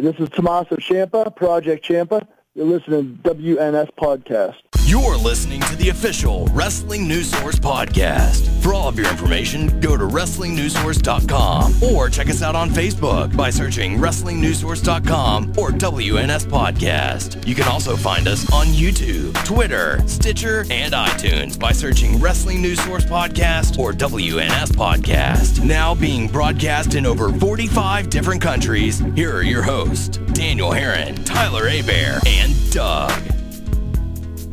This is Tommaso Ciampa, Project Ciampa. You're listening to WNS Podcast. You're listening to the official Wrestling News Source podcast. For all of your information, go to WrestlingNewsSource.com or check us out on Facebook by searching WrestlingNewsSource.com or WNS Podcast. You can also find us on YouTube, Twitter, Stitcher, and iTunes by searching Wrestling News Source Podcast or WNS Podcast. Now being broadcast in over 45 different countries, here are your hosts, Daniel Herron, Tyler Abear, and Doug.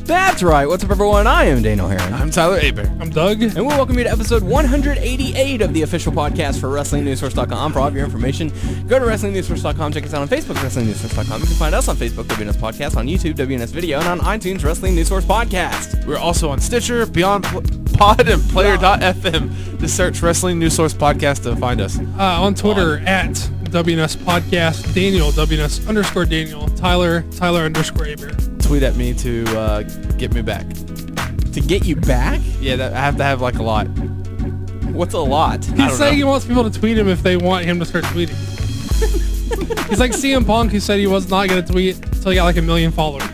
That's right. What's up, everyone? I am Daniel Herron. I'm Tyler Aber. I'm Doug. And we welcome you to episode 188 of the official podcast for WrestlingNewsSource.com. For all of your information, go to WrestlingNewsSource.com. Check us out on Facebook, WrestlingNewsSource.com. You can find us on Facebook, WNS Podcast, on YouTube, WNS Video, and on iTunes, Wrestling News Source Podcast. We're also on Stitcher, Beyond Pod, and Player.fm. Just search Wrestling News Source Podcast to find us. On Twitter, at WNS Podcast, Daniel, WNS_Daniel, Tyler Aber. Tweet at me to get me back. To get you back? Yeah, I have to have like a lot. What's a lot? He's saying he wants people to tweet him if they want him to start tweeting. He's like CM Punk, who said he was not going to tweet until he got like 1 million followers.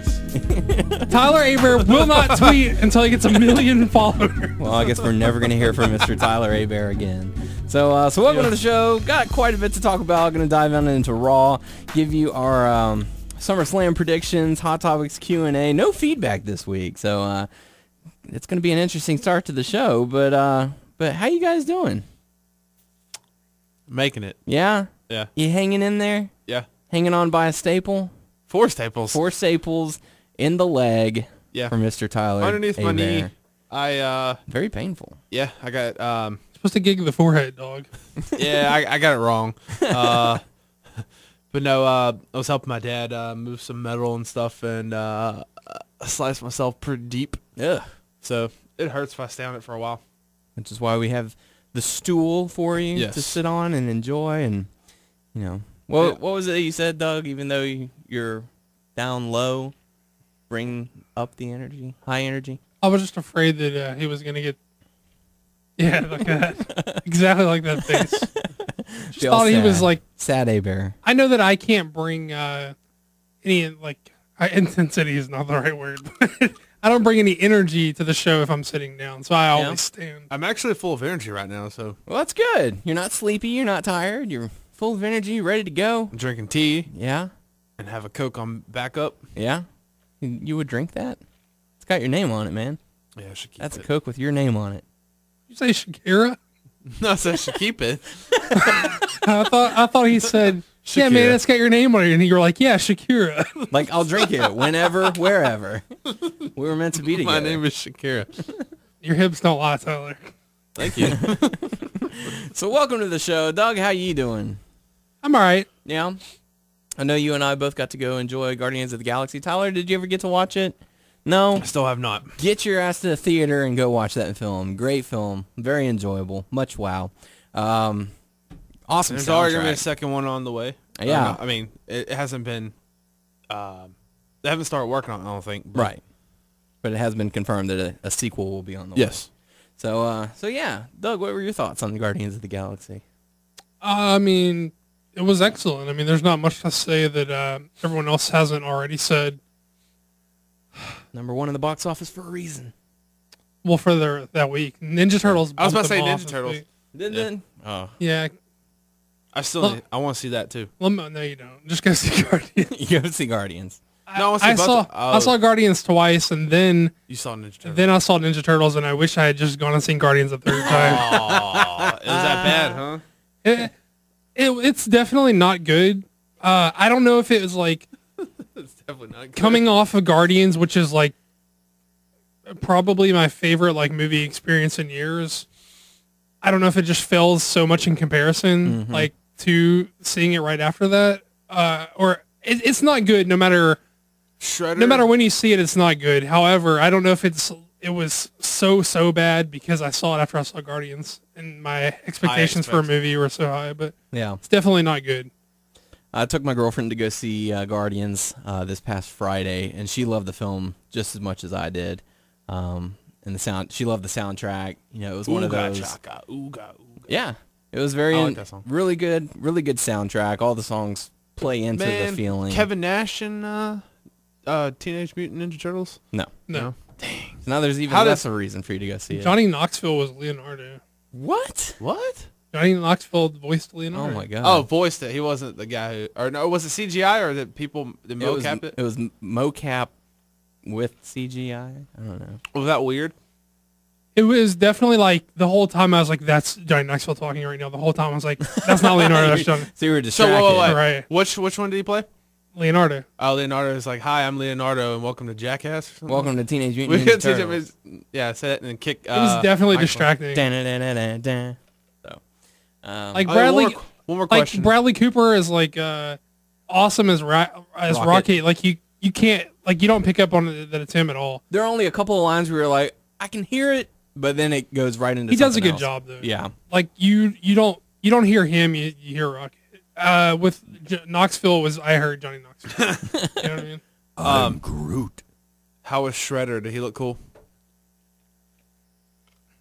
Tyler Aber will not tweet until he gets 1 million followers. Well, I guess we're never going to hear from Mr. Tyler Aber again. So welcome to the show. Got quite a bit to talk about. Going to dive on into Raw, give you our SummerSlam predictions, Hot Topics Q&A. No feedback this week, so it's going to be an interesting start to the show. But how you guys doing? Making it. Yeah? Yeah. You hanging in there? Yeah. Hanging on by a staple? 4 staples. 4 staples in the leg Yeah. for Mr. Tyler. Underneath my knee. Very painful. Yeah, I got Supposed to gig the forehead, dog. yeah, I got it wrong. But no, I was helping my dad move some metal and stuff, and I sliced myself pretty deep. Ugh. So it hurts if I stay on it for a while. Which is why we have the stool for you Yes. to sit on and enjoy, and what was it you said, Doug? Even though you're down low, bring up the energy, high energy. I was just afraid that he was going to get, like that. Exactly like that face. Just thought he was like sad Aber. I know that I can't bring any like intensity is not the right word, but I don't bring any energy to the show if I'm sitting down, so I always stand. I'm actually full of energy right now, so Well, that's good. You're not sleepy. You're not tired. You're full of energy, ready to go. I'm drinking tea Yeah, and have a Coke on backup. yeah. You would drink that? It's got your name on it, man. Yeah, I should keep That's it. a Coke with your name on it. You say Shakira? No, so I should keep it. I thought he said, yeah, Shakira. man, it's got your name on it, and you were like, yeah, Shakira. Like, I'll drink it whenever, wherever. We were meant to be together. My name is Shakira. Your hips don't lie, Tyler. Thank you. So welcome to the show. Doug, how you doing? I'm all right. Yeah. I know you and I both got to go enjoy Guardians of the Galaxy. Tyler, did you ever get to watch it? No? I still have not. Get your ass to the theater and go watch that film. Great film. Very enjoyable. Much wow. Awesome There's already going to be a soundtrack. second one on the way. Yeah. I mean, it hasn't been... they haven't started working on it, I don't think. But Right. But it has been confirmed that a sequel will be on the way. Yes. So yeah. Doug, what were your thoughts on the Guardians of the Galaxy? I mean, it was excellent. I mean, there's not much to say that everyone else hasn't already said. Number 1 in the box office for a reason. Well, for that week, Ninja Turtles. I was about to say bumped them Ninja off Turtles. this week. Didn't Oh. Yeah. I want to see that too. Well, no, you don't. Just go see Guardians. You go see Guardians. No, I want to see both. I saw Guardians twice, and then You saw Ninja Turtles. I saw Ninja Turtles, and I wish I had just gone and seen Guardians a third time. Aw, it was that bad, huh? It's definitely not good. I don't know if it was like It's definitely not good. coming off of Guardians, which is like probably my favorite like movie experience in years. I don't know if it just fails so much in comparison, like to seeing it right after that, or it's not good. No matter when you see it, it's not good. However, I don't know if it was so bad because I saw it after I saw Guardians, and my expectations for a movie were so high. But Yeah. it's definitely not good. I took my girlfriend to go see Guardians this past Friday, and she loved the film just as much as I did. And she loved the soundtrack. You know, it was one of those. Ooga, ooga. Yeah, it was very I like that song. really good soundtrack. All the songs play into the feeling. Kevin Nash and Teenage Mutant Ninja Turtles? No. So now there's even less of a reason for you to go see it. Johnny Knoxville was Leonardo. What? Johnny Knoxville voiced Leonardo. Oh my god. Oh, voiced it. He wasn't the guy who... Or no, was it CGI or did people... Did mocap it? It was mocap with CGI. I don't know. Was that weird? It was definitely like the whole time I was like, that's Johnny Knoxville talking right now. The whole time I was like, that's not Leonardo, that's Johnny. So you were So distracted. wait. Right. Which one did he play? Leonardo. Oh, Leonardo is like, hi, I'm Leonardo, and welcome to Jackass. Or something. Welcome to Teenage We Mutant could Ninja teach him Turtles. say it and then kick. It was definitely Michael. distracting. Dun-dun-dun-dun-dun. So, Like Oh, Bradley, one more like question. Bradley Cooper is like awesome as Rocket. Like you can't you don't pick up on it that it's him at all. there are only a couple of lines where you're like, I can hear it, but then it goes right into He does a something good else. job though. Yeah. Like you don't hear him, you hear Rocket. With Knoxville I heard Johnny Knoxville. You know what I mean? I'm Groot. How was Shredder? Did he look cool?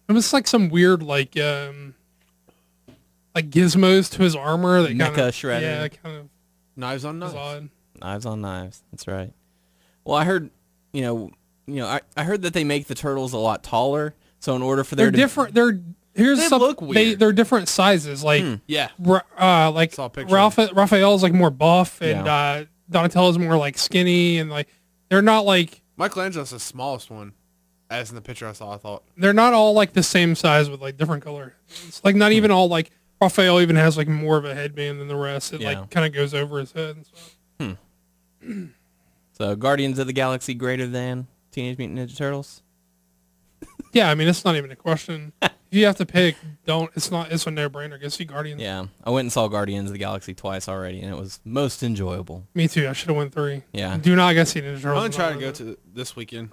It was like some weird like gizmos to his armor that Mecha kind of Shredder. Yeah, kind of Knives on was knives. odd. Knives on knives. That's right. Well, I heard, I heard that they make the turtles a lot taller. So in order for They're there to different. Here's They something. look weird. They're different sizes. Like Yeah. like Saw a picture. Raphael's like more buff and Yeah. Donatello's more like skinny and like they're not like Michelangelo's the smallest one, as in the picture I saw. I thought. they're not all like the same size with like different color. It's like not even all like Raphael even has like more of a headband than the rest. It Yeah. like kind of goes over his head and stuff. So Guardians of the Galaxy greater than Teenage Mutant Ninja Turtles? Yeah, I mean it's not even a question. If you have to pick, it's a no-brainer. Go see Guardians. Yeah. I went and saw Guardians of the Galaxy twice already, and it was most enjoyable. Me too. I should have went 3. Yeah. Do not go see Ninja I'm Turtles. gonna try to go to this weekend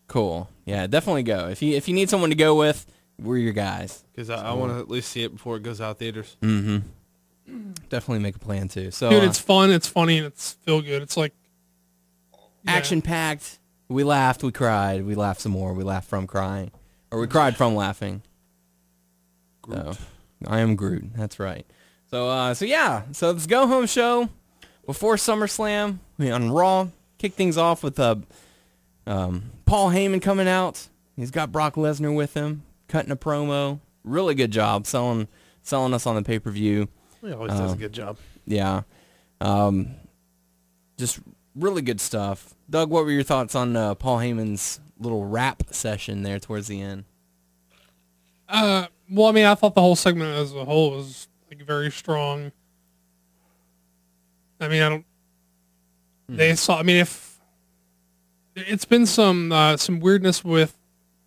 Cool. Yeah, definitely go. If you need someone to go with, we're your guys. because I want to at least see it before it goes out theaters. Definitely make a plan too. So Dude, it's fun, it's funny, and it's feel good. It's like yeah. action-packed. We laughed, we cried, we laughed some more, we laughed from crying. Or we cried from laughing. So, I am Groot. That's right. So yeah. So this go-home show before SummerSlam on Raw. Kick things off with Paul Heyman coming out. He's got Brock Lesnar with him, cutting a promo. Really good job selling us on the pay-per-view. He always does a good job. Yeah. Just really good stuff. Doug, what were your thoughts on Paul Heyman's little rap session there towards the end? Well, I mean, I thought the whole segment as a whole was like very strong. I mean, I don't. They saw. I mean, if it's been some weirdness with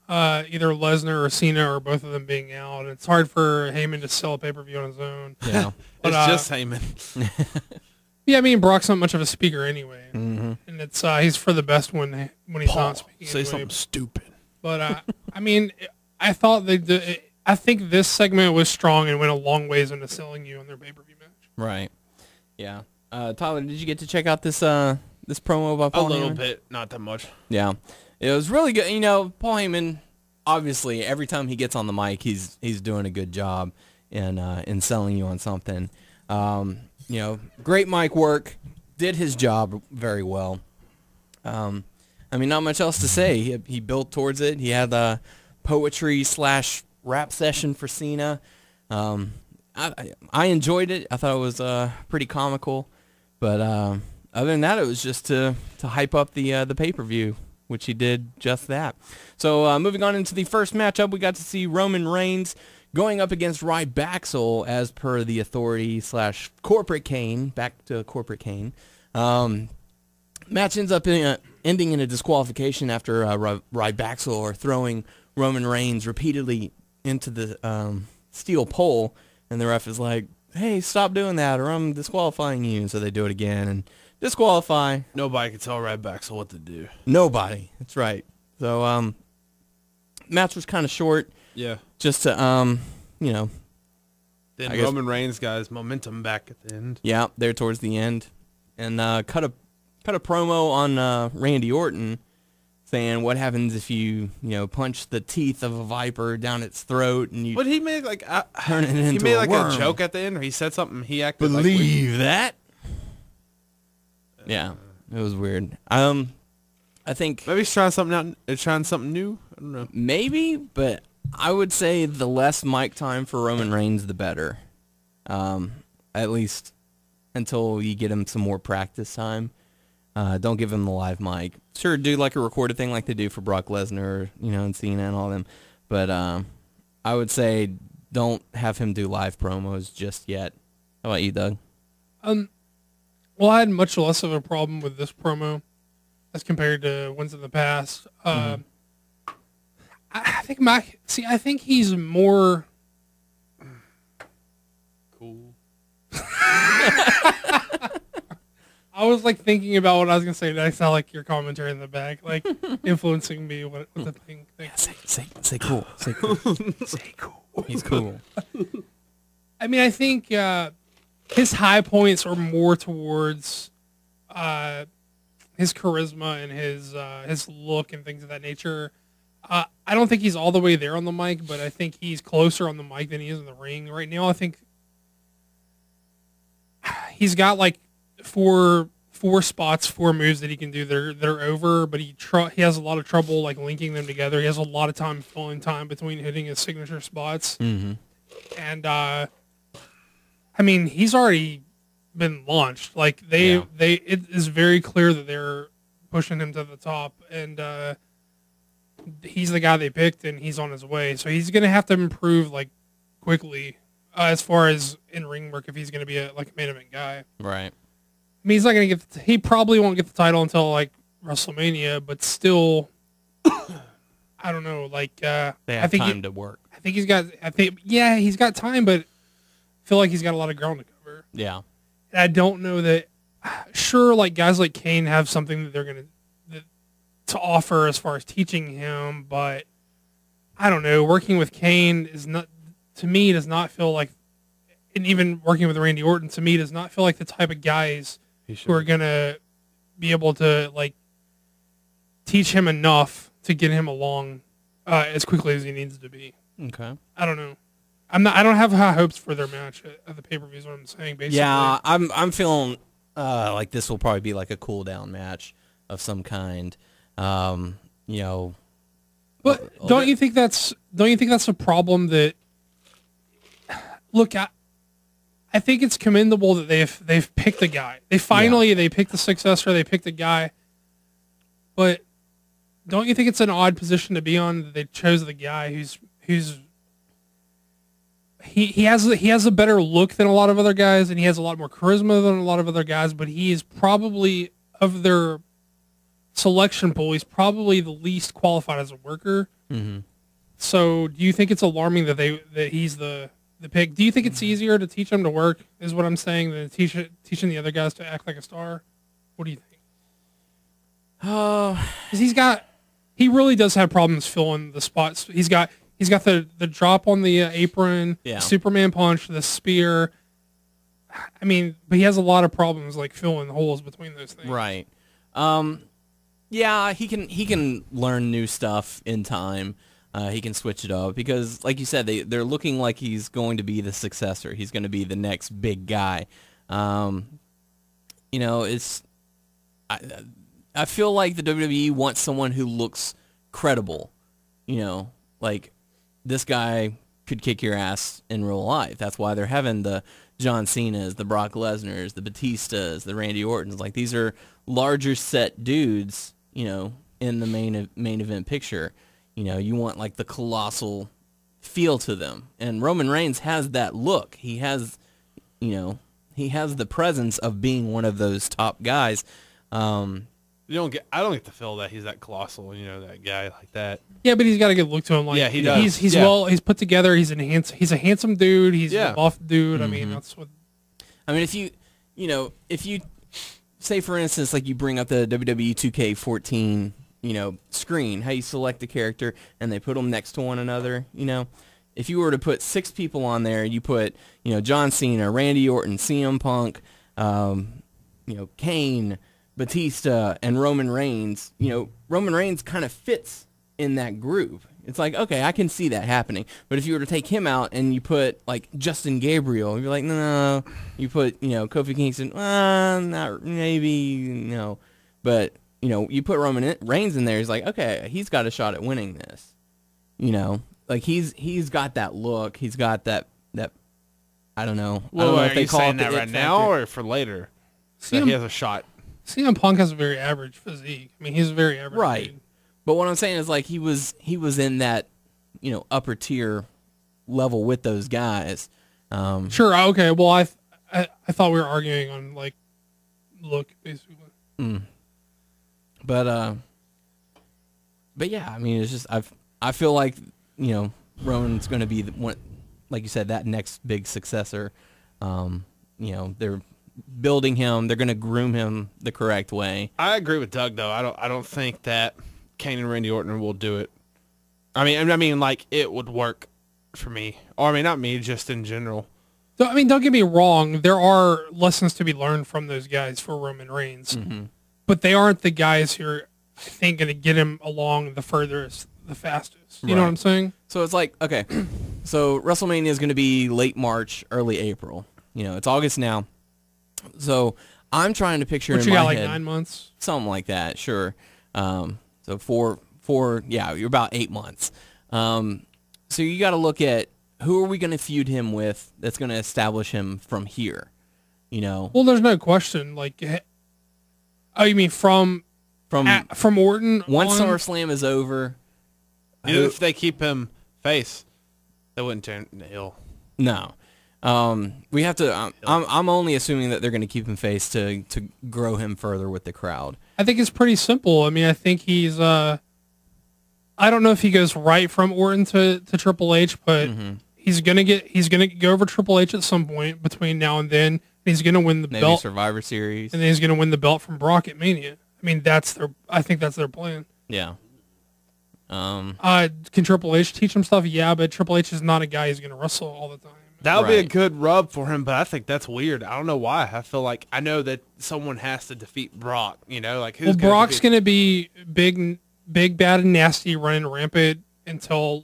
either Lesnar or Cena or both of them being out, it's hard for Heyman to sell a pay-per-view on his own. Yeah. But, It's just Heyman. Yeah, I mean, Brock's not much of a speaker anyway, and it's he's for the best when he's not speaking. Say anyway. something stupid. But I mean, I thought I think this segment was strong and went a long ways into selling you on their pay-per-view match. Right. Yeah. Tyler, did you get to check out this this promo by Paul A little Heyman? bit, not that much. Yeah. It was really good. You know, Paul Heyman, obviously, every time he gets on the mic, he's doing a good job in selling you on something. You know, great mic work. Did his job very well. I mean, not much else to say. He built towards it. He had the poetry/rap session for Cena. I enjoyed it. I thought it was pretty comical. But other than that, it was just to hype up the pay-per-view, which he did just that. So moving on into the first matchup, we got to see Roman Reigns going up against Rybaxel as per the Authority/Corporate Kane. Back to Corporate Kane. Match ends up ending in a disqualification after Rybaxel or throwing Roman Reigns repeatedly into the steel pole, and the ref is like, hey, stop doing that or I'm disqualifying you. So they do it again and disqualify. Nobody can tell Rybaxel what to do. Nobody. That's right. So match was kind of short. Yeah. Just to, you know. Then I guess- Roman Reigns got his momentum back at the end. Yeah, there towards the end. And cut a promo on Randy Orton saying what happens if you punch the teeth of a viper down its throat and you But he made like turn it into he made like worm. a joke at the end, or he said something. He acted Believe that? Yeah, it was weird. I think Maybe he's trying something out. Trying something new. I don't know. maybe, but I would say the less mic time for Roman Reigns, the better. At least until you get him some more practice time. Don't give him the live mic. Sure, do like a recorded thing like they do for Brock Lesnar, and Cena and all them. But I would say don't have him do live promos just yet. How about you, Doug? Well, I had much less of a problem with this promo as compared to ones in the past. I think he's more Cool. I was like thinking about what I was gonna say. I saw like your commentary in the back, like influencing me. What the thing? Say cool. Say cool. Say cool. He's cool. I mean, I think his high points are more towards his charisma and his look and things of that nature. I don't think he's all the way there on the mic, but I think he's closer on the mic than he is in the ring right now. I think he's got like four spots, 4 moves that he can do. They're over, but he has a lot of trouble like linking them together. He has a lot of time filling time between hitting his signature spots. Mm-hmm. And I mean, he's already been launched. Like it is very clear that they're pushing him to the top, and he's the guy they picked, and he's on his way. So he's gonna have to improve like quickly as far as in ring work if he's gonna be a main event guy. Right. I mean, he's not gonna he probably won't get the title until like WrestleMania, but still, I don't know. Like They have time to work. I think he's got time, but I feel like he's got a lot of ground to cover. Yeah. And I don't know that. Sure, like guys like Kane have something that they're gonna to offer as far as teaching him, but I don't know. Working with Kane does not feel like, and even working with Randy Orton to me does not feel like the type of guys who are gonna be able to like teach him enough to get him along as quickly as he needs to be. Okay. I don't know. I don't have high hopes for their match at the pay-per-view is what I'm saying, basically. Yeah, I'm feeling like this will probably be like a cool down match of some kind. But don't you think that's a problem that look, I think it's commendable that they've picked a guy. They picked the successor, they picked a guy. But don't you think it's an odd position to be on that they chose the guy who's he has a better look than a lot of other guys, and he has a lot more charisma than a lot of other guys, but he is probably, of their selection pool, he's probably the least qualified as a worker. Mm-hmm. So do you think it's alarming that he's the pick? Do you think it's easier to teach him to work, is what I'm saying, than teaching the other guys to act like a star? What do you think? Because he really does have problems filling the spots. He's got the drop on the apron, the Superman punch, the spear. I mean, but he has a lot of problems like filling the holes between those things. Right. Yeah, he can learn new stuff in time. He can switch it up because, like you said, they're looking like he's going to be the successor. He's going to be the next big guy. I feel like the WWE wants someone who looks credible. Like this guy could kick your ass in real life. That's why they're having the John Cena's, the Brock Lesnar's, the Batistas, the Randy Ortons. Like these are larger set dudes, in the main event picture. You want like the colossal feel to them. And Roman Reigns has that look. He has the presence of being one of those top guys. I don't get the feel that he's that colossal, that guy like that. Yeah, but he's got a good look to him. Like, yeah, he does. He's put together. He's a handsome dude. He's a buff dude. Mm-hmm. I mean, that's what. I mean, if you say, for instance, like you bring up the WWE 2K14, screen, how you select a character and they put them next to one another, if you were to put 6 people on there, you put, John Cena, Randy Orton, CM Punk, Kane, Batista, and Roman Reigns, Roman Reigns kind of fits in that group. It's like, okay, I can see that happening. But if you were to take him out and you put like Justin Gabriel, you're like, no. You put, Kofi Kingston, not maybe, no. But, you put Roman Reigns in there, he's like, okay, he's got a shot at winning this. Like he's got that look. He's got that I don't know. Well, I don't know are if they you call saying it the that it right now factor. or for later? That he has a shot. CM Punk has a very average physique. I mean, he's a very average Right. dude. But what I'm saying is like he was in that, upper tier level with those guys. Sure. Okay. Well, I thought we were arguing on like look basically. But yeah, I mean, it's just I feel like Roman's going to be the one, like you said, that next big successor. They're building him. They're going to groom him the correct way. I agree with Doug though. I don't think that Kane and Randy Orton will do it. I mean, like it would work for me, or I mean, not me, just in general. So, I mean, don't get me wrong. There are lessons to be learned from those guys for Roman Reigns, but they aren't the guys who are, I think, going to get him along the furthest, the fastest. You know what I'm saying? So it's like, okay, so WrestleMania is going to be late March, early April. It's August now. So I'm trying to picture What in you my got, like head, 9 months? something like that, sure. So four, yeah, you're about 8 months. So you got to look at who are we going to feud him with that's going to establish him from here, Well, there's no question. Like, oh, you mean from Orton? once on? SummerSlam is over. Even if they keep him face, they wouldn't turn the heel. No. We have to. I'm only assuming that they're going to keep him face to grow him further with the crowd. I think it's pretty simple. I mean, I think he's. I don't know if he goes right from Orton to Triple H, but he's gonna go over Triple H at some point between now and then. And he's gonna win the Maybe belt, Survivor Series. and then he's gonna win the belt from Brock at Mania. I mean, I think that's their plan. Yeah. Can Triple H teach him stuff? Yeah, but Triple H is not a guy who's gonna wrestle all the time. That would be a Right. good rub for him, but I think that's weird. I don't know why. I feel like I know that someone has to defeat Brock. Like who's Well, Brock's gonna gonna be big, bad, and nasty, running rampant until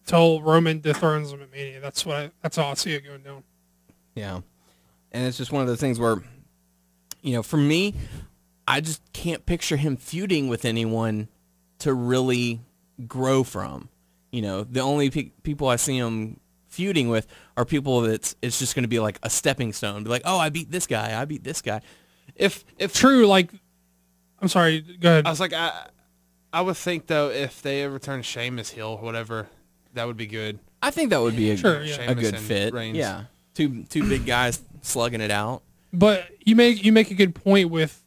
Roman dethrones him at Mania. That's how I see it going down. Yeah. And it's just one of those things where, for me, I just can't picture him feuding with anyone to really grow from. The only people I see him feuding with are people it's just going to be like a stepping stone. Be like, oh, I beat this guy. If True, like, I'm sorry, go ahead. I was like I would think though if they ever turn Sheamus heel or whatever, that would be good. I think that would be a Sheamus good and fit. Reigns. Yeah. Two big guys slugging it out. But you make a good point with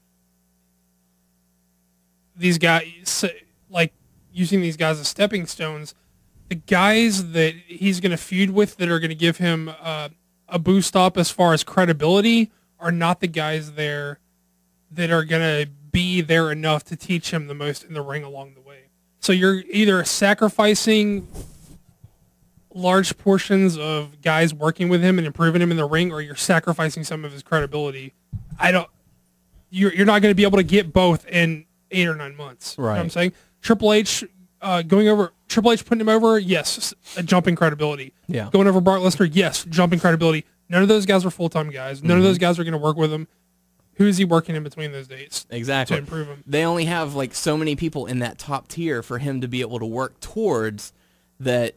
these guys, like using these guys as stepping stones. The guys that he's going to feud with that are going to give him a boost up as far as credibility are not the guys there that are going to be there enough to teach him the most in the ring along the way. So you're either sacrificing large portions of guys working with him and improving him in the ring, or you're sacrificing some of his credibility. You're not going to be able to get both in 8 or 9 months. You know what I'm Right. saying? Triple H putting him over, yes, a jumping credibility. Yeah. Going over Brock Lesnar, yes, jumping credibility. None of those guys are full-time guys. None of those guys are going to work with him. Who is he working in between those dates Exactly. to improve him? They only have like so many people in that top tier for him to be able to work towards that.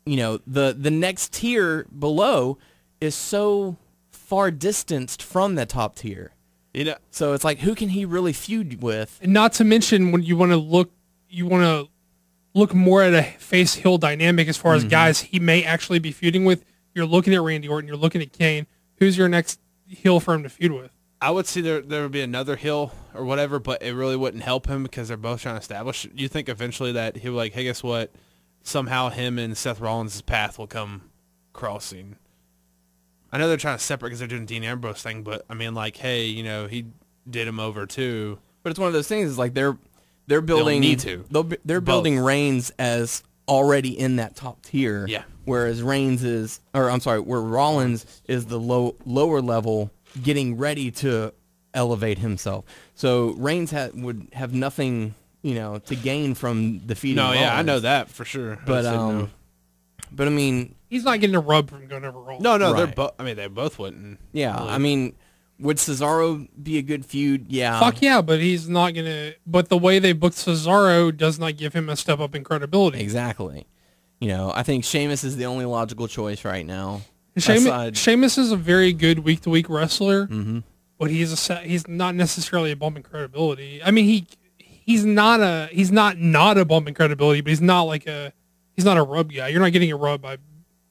The next tier below is so far distanced from the top tier. So it's like, who can he really feud with? And not to mention when you want to look more at a face heel dynamic as far as guys he may actually be feuding with. You're looking at Randy Orton, you're looking at Kane. Who's your next heel for him to feud with? I would see there would be another heel or whatever, but it really wouldn't help him because they're both trying to establish. You think eventually that he'll be like, hey, guess what? Somehow him and Seth Rollins' path will come crossing. I know they're trying to separate because they're doing Dean Ambrose thing, but I mean, like, hey, he did him over too. But it's one of those things. Is like they're building. need to. They're building Reigns as already in that top tier. Yeah. Whereas where Rollins is the lower level, getting ready to elevate himself. So Reigns would have nothing, to gain from defeating No, yeah, I Rollins. know that for sure. But I said no. but I mean, He's not getting a rub from going over Rollins. No, they're Right. both. I mean, they both wouldn't. yeah, really. I mean, would Cesaro be a good feud? Yeah. Fuck yeah, but he's not gonna. But the way they booked Cesaro does not give him a step up in credibility. Exactly. I think Sheamus is the only logical choice right now. Sheamus is a very good week to week wrestler, Mhm. but he's not necessarily a bump in credibility. I mean, he's not a bump in credibility, but he's not a rub guy. You're not getting a rub by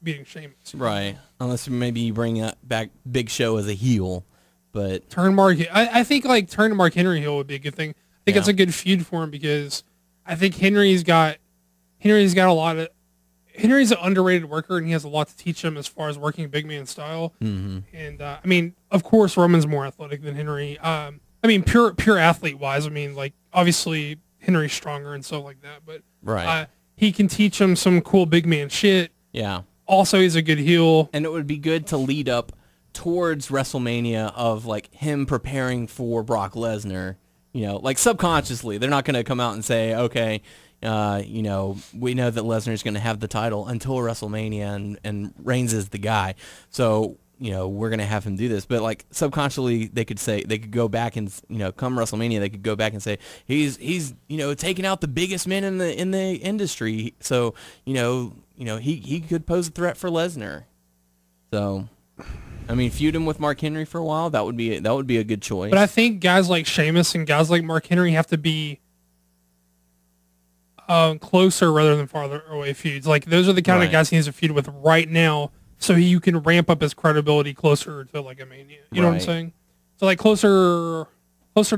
beating Sheamus. Right. Unless maybe you bring back Big Show as a heel, but Turn Mark. I think turn Mark Henry heel would be a good thing. I think Yeah. it's a good feud for him because I think Henry's got a lot of. Henry's an underrated worker, and he has a lot to teach him as far as working big man style. Mhm. And I mean, of course, Roman's more athletic than Henry. I mean, pure athlete wise. I mean, obviously Henry's stronger and stuff like that. But right. he can teach him some cool big man shit. Yeah. Also, he's a good heel. And it would be good to lead up towards WrestleMania of him preparing for Brock Lesnar. Subconsciously, they're not going to come out and say, okay, we know that Lesnar's going to have the title until WrestleMania and Reigns is the guy. So, we're going to have him do this. But subconsciously, they could go back and, come WrestleMania, they could go back and say, he's taking out the biggest men in the industry. So, he could pose a threat for Lesnar. So, I mean, feud him with Mark Henry for a while. That would be a good choice. But I think guys like Sheamus and guys like Mark Henry have to be closer rather than farther away feuds. Those are the kind Right. of guys he needs to feud with right now, so you can ramp up his credibility closer to a Mania. You know what I'm Right. saying? So closer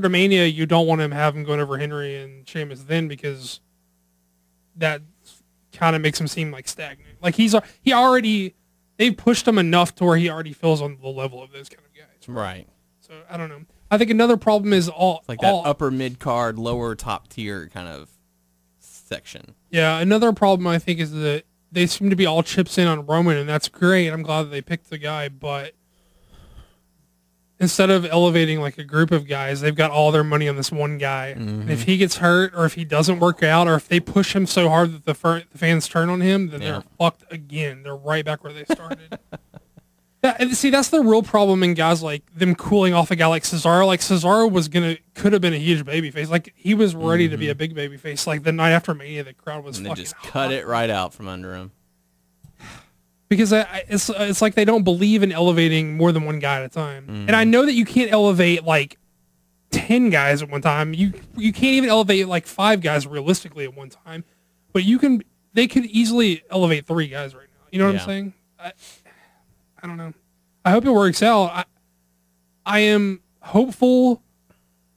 to Mania, you don't want him having going over Henry and Sheamus then because that kind of makes him seem stagnant. They've pushed him enough to where he already feels on the level of those kind of guys. right. So I don't know. I think another problem is That upper mid card, lower top tier kind of section. Yeah, another problem I think is that they seem to be all chips in on Roman, and that's great. I'm glad that they picked the guy, but instead of elevating a group of guys, they've got all their money on this one guy. Mm-hmm. And if he gets hurt, or if he doesn't work out, or if they push him so hard that the fans turn on him, then Yeah. they're fucked again. They're right back where they started. See, that's the real problem in guys like them cooling off a guy like Cesaro. Cesaro could have been a huge babyface. He was ready to be a big babyface. The night after Mania, the crowd was And they fucking just cut it right out from under him. because it's like they don't believe in elevating more than one guy at a time. And I know that you can't elevate 10 guys at one time. You can't even elevate 5 guys realistically at one time. But they could easily elevate 3 guys right now. You know what Yeah. I'm saying? I don't know. I hope it works out. I am hopeful,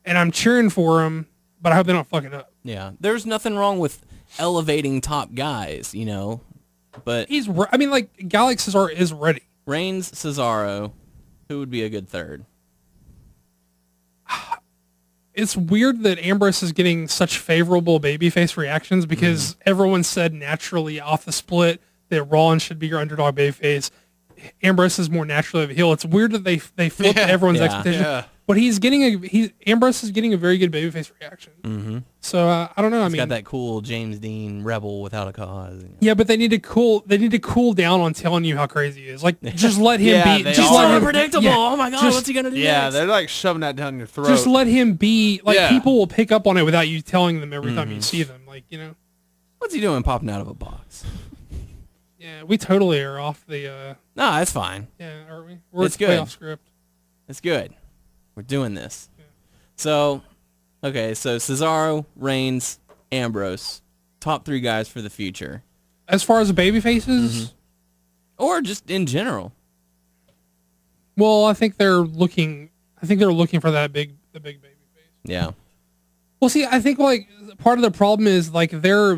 and I'm cheering for them, but I hope they don't fuck it up. Yeah. There's nothing wrong with elevating top guys, but A guy like Cesaro is ready. Reigns, Cesaro, who would be a good third? It's weird that Ambrose is getting such favorable babyface reactions because everyone said naturally off the split that Rollins should be your underdog babyface. Ambrose is more naturally of a heel. It's weird that they flipped everyone's Yeah. expectations. Yeah. But Ambrose is getting a very good babyface reaction. Mm-hmm. So I don't know. He's got that cool James Dean rebel without a cause. Yeah, but they need to cool down on telling you how crazy he is. Just let him Yeah, be. they Just are. let him, Unpredictable. yeah, Oh my God, just- what's he gonna do? Yeah, next? they're shoving that down your throat. Just let him be. Yeah. People will pick up on it without you telling them every time you see them. What's he doing popping out of a box? Yeah, we totally are off the. No, that's fine. Yeah, aren't we? We're It's way good. off script. It's good. We're doing this. So, okay, so Cesaro, Reigns, Ambrose, top 3 guys for the future. As far as the baby faces, Or just in general. well, I think they're looking for the big baby face. Yeah. Well, see, I think part of the problem is they're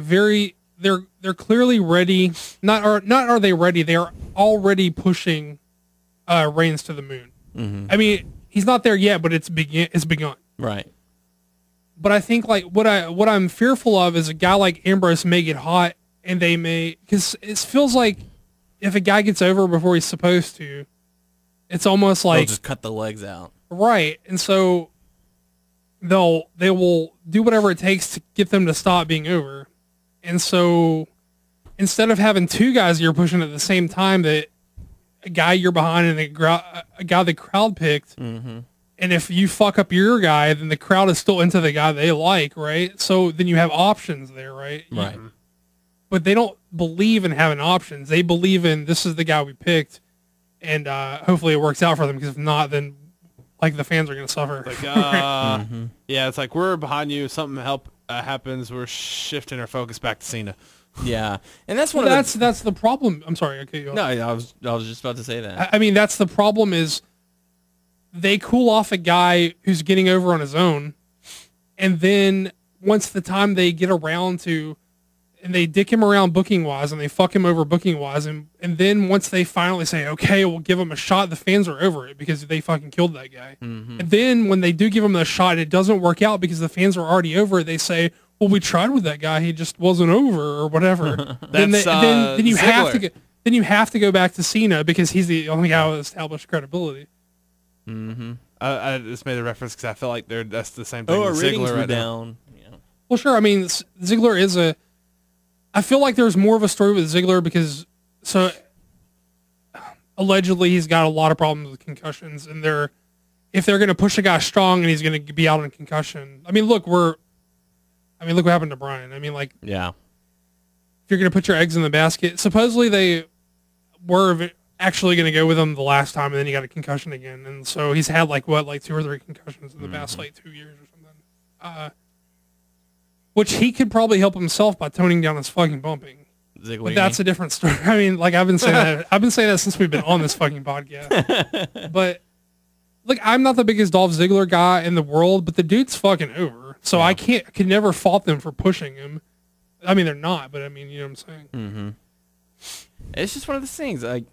clearly ready. Not are they ready? They are already pushing Reigns to the moon. Mm-hmm. I mean, he's not there yet, but it's begun. Right. But I think what I'm fearful of is a guy like Ambrose may get hot, and they may, because it feels like if a guy gets over before he's supposed to, it's almost They'll like just cut the legs out. right. And so they will do whatever it takes to get them to stop being over. And so instead of having two guys you're pushing at the same time, that a guy you're behind and a guy the crowd picked, and if you fuck up your guy, then the crowd is still into the guy they like, right? So then you have options there, right? Right. But they don't believe in having options. They believe in, this is the guy we picked, and hopefully it works out for them, because if not, then like the fans are going to suffer. Like, yeah, it's like, we're behind you. Something happens. We're shifting our focus back to Cena. Yeah, and that's that's the problem. I'm sorry. Okay, no, I was just about to say that. I mean, that's the problem, is they cool off a guy who's getting over on his own, and then once the time they get around to, and they dick him around booking wise, and they fuck him over booking wise, and then once they finally say, okay, we'll give him a shot, the fans are over it because they fucking killed that guy. And then when they do give him the shot, it doesn't work out because the fans are already over it. They say, well, we tried with that guy, he just wasn't over, or whatever. then you have to go back to Cena because he's the only guy with established credibility. I just made a reference because I feel like that's the same thing. Oh, with ratings Ziggler were right down. Yeah. Well, sure. I mean, Ziggler is I feel like there's more of a story with Ziggler because, so allegedly he's got a lot of problems with concussions, and if they're going to push a guy strong and he's going to be out on concussion. I mean, look what happened to Brian. I mean, like, Yeah. if you're going to put your eggs in the basket, supposedly they were actually going to go with him the last time, and then he got a concussion again, and so he's had like 2 or 3 concussions in the past 2 years or something. Which he could probably help himself by toning down his fucking bumping. Ziggler, But that's a different story. I mean, like, I've been saying that. I've been saying that since we've been on this fucking podcast. But look, I'm not the biggest Dolph Ziggler guy in the world, but the dude's fucking over. So I could never fault them for pushing him. I mean, they're not, but I mean, you know what I'm saying? It's just one of those things. Like,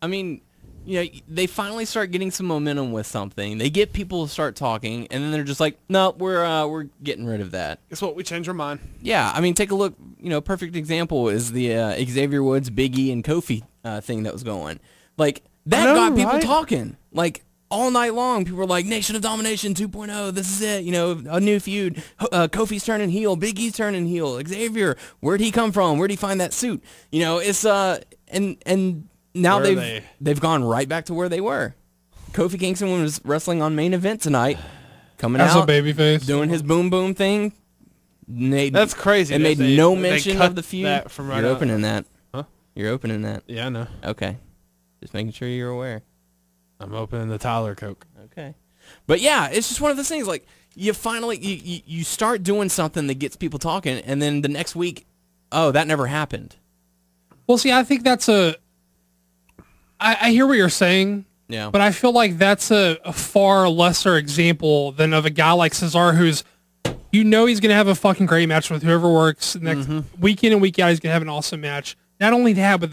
I mean, you know, they finally start getting some momentum with something. They get people to start talking, and then they're just like, no, we're getting rid of that. Guess what? We changed our mind. Yeah, I mean, take a look. You know, perfect example is the Xavier Woods, Big E, and Kofi thing that was going. Like, that got people talking. Like, all night long, people were like, Nation of Domination 2.0, this is it. You know, a new feud. Kofi's turning heel. Big E's turning heel. Xavier, where'd he come from? Where'd he find that suit? You know, it's and now they've gone right back to where they were. Kofi Kingston was wrestling on Main Event tonight, coming As out, a babyface, doing his boom boom thing. That's crazy. It made no mention of the feud. You're opening that. Huh? You're opening that. Yeah, I know. Okay. Just making sure you're aware. I'm opening the Tyler Coke. Okay. But yeah, it's just one of those things. Like, you finally, you start doing something that gets people talking, and then the next week, oh, that never happened. Well, see, I think that's I hear what you're saying. Yeah. But I feel like that's a far lesser example than of a guy like Cesaro, who's, you know, he's going to have a fucking great match with whoever works next week in and week out. He's going to have an awesome match. Not only that, but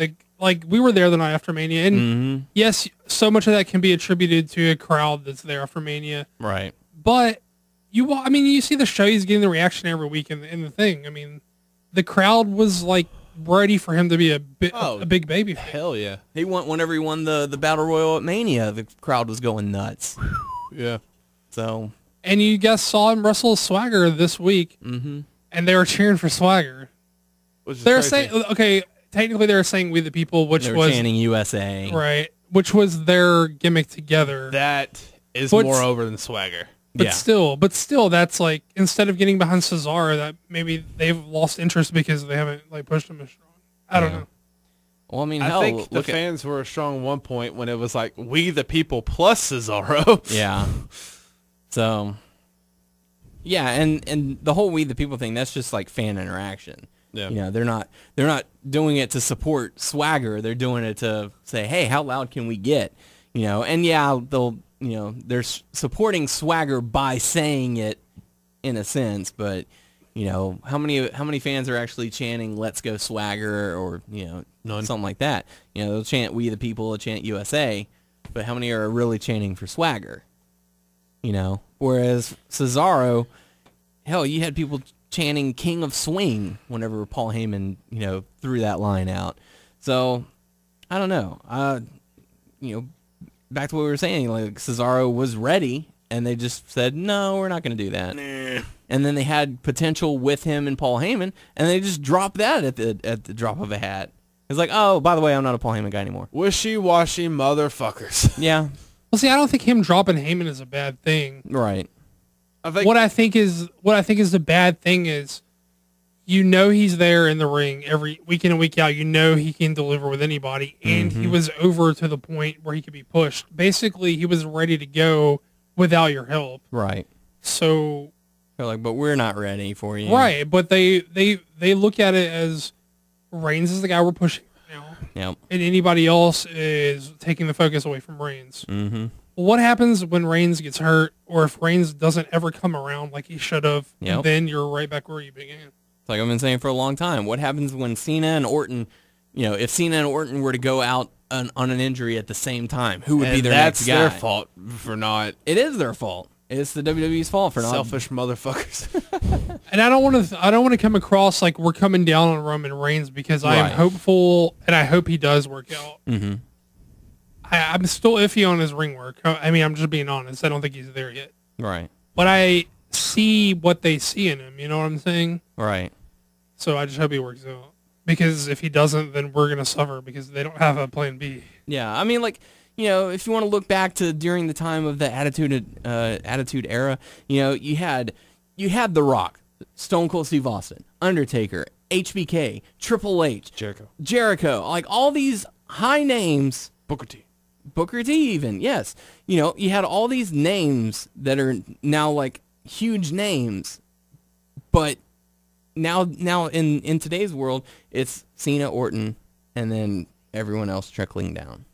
we were there the night after Mania, and yes, so much of that can be attributed to a crowd that's there after Mania. Right. But you see the show, he's getting the reaction every week in the thing. I mean, the crowd was like ready for him to be a big baby. Hell yeah. Whenever he won the Battle Royal at Mania, the crowd was going nuts. Yeah. So. And you guys saw him wrestle Swagger this week, and they were cheering for Swagger. They're saying, okay, technically they were saying "We the People," which was chanting USA, right? Which was their gimmick together. That is more over than Swagger. But still, that's like, instead of getting behind Cesaro, that maybe they've lost interest because they haven't like pushed him as strong. I don't know. Well, I mean, I think the fans were strong at one point when it was like "We the People" plus Cesaro. Yeah. So. Yeah, and the whole "We the People" thing, that's just like fan interaction. Yeah. You know, they're not doing it to support Swagger. They're doing it to say, hey, how loud can we get? You know, and yeah, they're supporting Swagger by saying it in a sense, but you know, how many fans are actually chanting "Let's go Swagger" or, you know, none. Something like that? You know, they'll chant "We the People," they'll chant USA, but how many are really chanting for Swagger? You know, whereas Cesaro, hell, you had people chanting "King of Swing" whenever Paul Heyman, you know, threw that line out. So, I don't know. You know, back to what we were saying, like, Cesaro was ready, and they just said, no, we're not going to do that. And then they had potential with him and Paul Heyman, and they just dropped that at the drop of a hat. It's like, oh, by the way, I'm not a Paul Heyman guy anymore. Wishy-washy motherfuckers. Yeah. Well, see, I don't think him dropping Heyman is a bad thing. Right. What I think is the bad thing is, he's there in the ring every week in and week out. He can deliver with anybody, and he was over to the point where he could be pushed. Basically, he was ready to go without your help. Right. So they're like, but we're not ready for you. Right, but they look at it as Reigns is the guy we're pushing right now. Yep. And anybody else is taking the focus away from Reigns. Mm-hmm. What happens when Reigns gets hurt, or if Reigns doesn't ever come around like he should have? Yep. And then you're right back where you began. It's like I've been saying for a long time. What happens when Cena and Orton, if Cena and Orton were to go out on an injury at the same time, who would be their next guy? That's their fault for not. It is their fault. It's the WWE's fault for not. Selfish motherfuckers. And I don't want to come across like we're coming down on Roman Reigns, because I am hopeful, and I hope he does work out. Mm-hmm. I'm still iffy on his ring work. I mean, I'm just being honest. I don't think he's there yet. Right. But I see what they see in him. You know what I'm saying? Right. So I just hope he works out. Because if he doesn't, then we're going to suffer, because they don't have a plan B. Yeah. I mean, if you want to look back to during the time of the Attitude Era, you had The Rock, Stone Cold Steve Austin, Undertaker, HBK, Triple H, Jericho, like all these high names. Booker T even, yes. You had all these names that are now like huge names, but now in today's world, it's Cena, Orton, and then everyone else trickling down.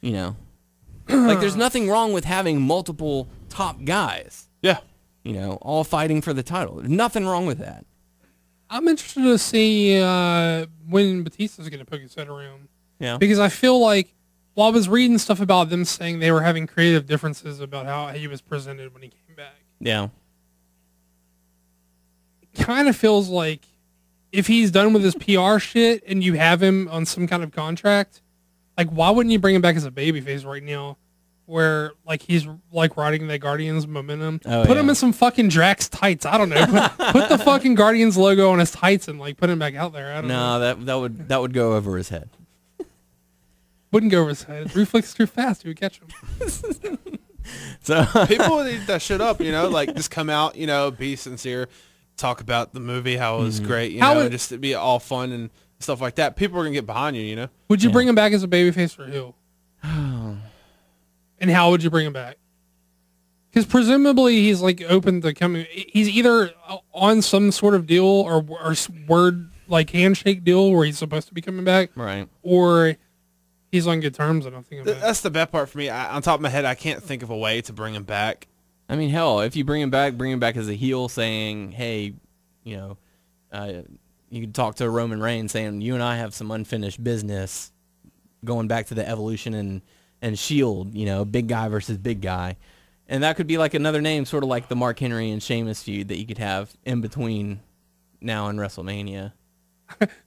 Like there's nothing wrong with having multiple top guys. Yeah. All fighting for the title. There's nothing wrong with that. I'm interested to see when Batista's going to poke his head around. Yeah. Because I feel like, I was reading stuff about them saying they were having creative differences about how he was presented when he came back. Yeah. It kind of feels like if he's done with his PR shit and you have him on some kind of contract, like why wouldn't you bring him back as a babyface right now, where like he's like riding the Guardians momentum? Put him in some fucking Drax tights. I don't know. Put the fucking Guardians logo on his tights and like put him back out there. I don't know. No, that would go over his head. Wouldn't go over his head. His reflex is too fast. He would catch him. So people would eat that shit up, like just come out, be sincere, talk about the movie, how it was great, just to be all fun and stuff like that. People are gonna get behind you, Would you bring him back as a babyface or heel? And how would you bring him back? Because presumably he's like open to coming. He's either on some sort of deal or word like handshake deal where he's supposed to be coming back, right? Or he's on good terms. I don't think that's the bad part for me. On top of my head, I can't think of a way to bring him back. I mean, hell, if you bring him back as a heel, saying, "Hey, you could talk to Roman Reigns, saying you and I have some unfinished business, going back to the Evolution and Shield. Big guy versus big guy." And that could be like another name, sort of like the Mark Henry and Sheamus feud that you could have in between now and WrestleMania.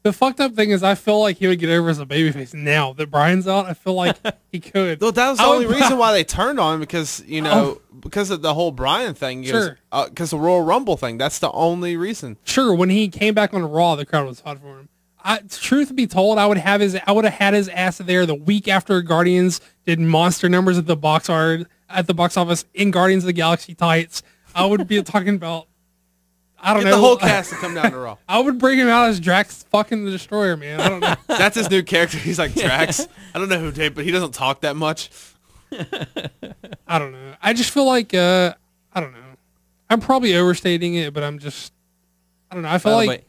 The fucked up thing is I feel like he would get over as a babyface now that Bryan's out. I feel like he could. Well, that was the only reason why they turned on him, because, because of the whole Bryan thing. Sure. Because the Royal Rumble thing. That's the only reason. Sure, when he came back on Raw, the crowd was hot for him. Truth be told, I would have had his ass there the week after Guardians did monster numbers at the box office in Guardians of the Galaxy tights. I would be talking about, I don't know. The whole cast to come down to Raw. I would bring him out as Drax fucking the Destroyer, man. I don't know. That's his new character. He's like Drax. I don't know who did, but he doesn't talk that much. I don't know. I just feel like, I don't know. I'm probably overstating it, but I don't know. I feel like...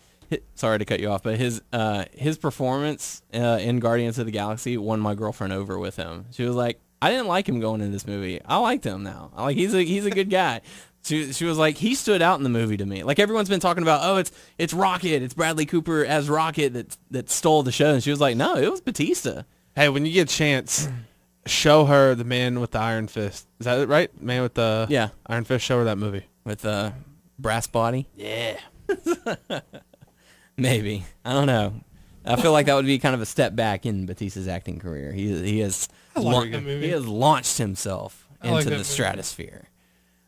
Sorry to cut you off, but his performance in Guardians of the Galaxy won my girlfriend over with him. She was like, I didn't like him going in this movie. I liked him now. He's a good guy. She was like, he stood out in the movie to me. Like everyone's been talking about, it's Rocket, it's Bradley Cooper as Rocket that stole the show, and she was like, no, it was Batista. Hey, when you get a chance, show her the Man with the Iron Fist. Is that it, right? Man with the Iron Fist. Show her that movie with the brass body. Yeah. Maybe. I don't know. I feel like that would be kind of a step back in Batista's acting career. He has launched himself into the stratosphere.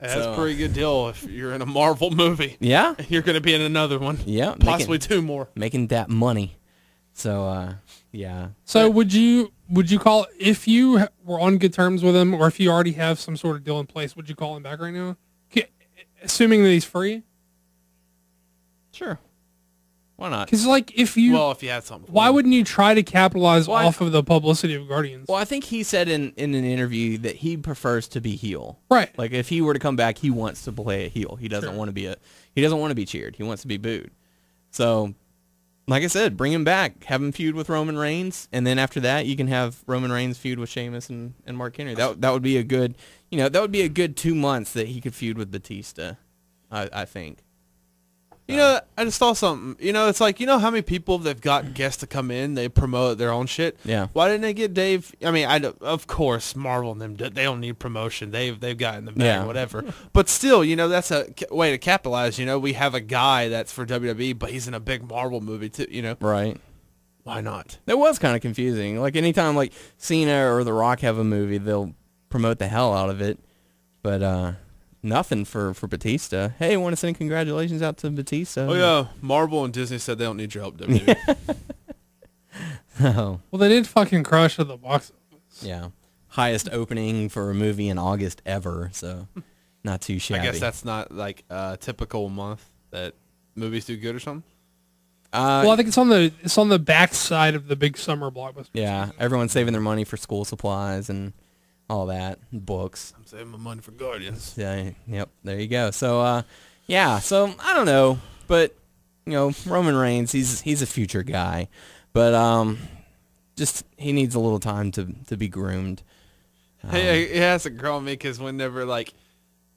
That's So, a pretty good deal if you're in a Marvel movie. Yeah. You're going to be in another one. Yeah. Possibly two more. Making that money. So, yeah. So would you call, if you were on good terms with him, or if you already have some sort of deal in place, would you call him back right now? Assuming that he's free? Sure. Why not? Because, like, if you had something. Why wouldn't you try to capitalize off of the publicity of Guardians? Well, I think he said in an interview that he prefers to be heel. Right. Like, if he were to come back, he wants to play a heel. He doesn't want to be he doesn't want to be cheered. He wants to be booed. So, like I said, bring him back. Have him feud with Roman Reigns, and then after that, you can have Roman Reigns feud with Sheamus and Mark Henry. That would be a good, that would be a good 2 months that he could feud with Batista, I think. I just saw something. It's like, how many people they've got guests to come in, they promote their own shit. Yeah. Why didn't they get Dave? I mean, of course, Marvel and them, they don't need promotion. They've got in the bag, whatever. But still, that's a way to capitalize. We have a guy that's for WWE, but he's in a big Marvel movie too. Right. Why not? That was kind of confusing. Like, anytime like Cena or The Rock have a movie, they'll promote the hell out of it. But nothing for Batista. Hey, I want to send congratulations out to Batista. Oh, yeah. Marvel and Disney said they don't need your help, WWE. Oh. Well, they did fucking crush at the box office. Yeah. Highest opening for a movie in August ever, so not too shabby. I guess that's not like a typical month that movies do good or something. Well, I think it's on the back side of the big summer blockbuster. Yeah, everyone's saving their money for school supplies and all that, books. I'm saving my money for Guardians. Yeah, yep, there you go. So, so I don't know, but Roman Reigns, he's a future guy, but just he needs a little time to be groomed. Hey, it has to grow on me because whenever like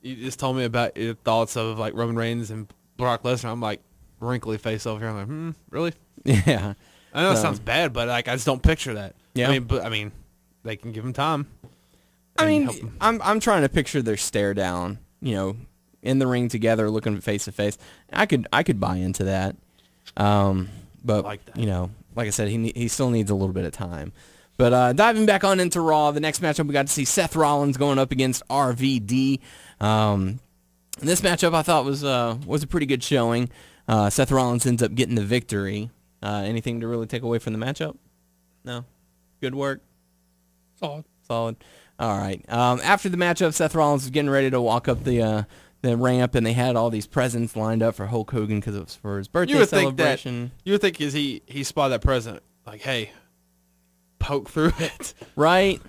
you just told me about your thoughts of like Roman Reigns and Brock Lesnar, I'm like wrinkly face over here. I'm like, really? Yeah. I know it sounds bad, but like I just don't picture that. Yeah. I mean, they can give him time. I mean, I'm trying to picture their stare down, in the ring together, looking face to face. I could buy into that. But like that. Like I said, he still needs a little bit of time. But diving back on into Raw, the next matchup we got to see Seth Rollins going up against RVD. This matchup I thought was a pretty good showing. Seth Rollins ends up getting the victory. Anything to really take away from the matchup? No? Good work? Solid. All right. After the matchup, Seth Rollins was getting ready to walk up the ramp, and they had all these presents lined up for Hulk Hogan because it was for his birthday celebration. You would think he spotted that present, like, hey, poke through it. Right?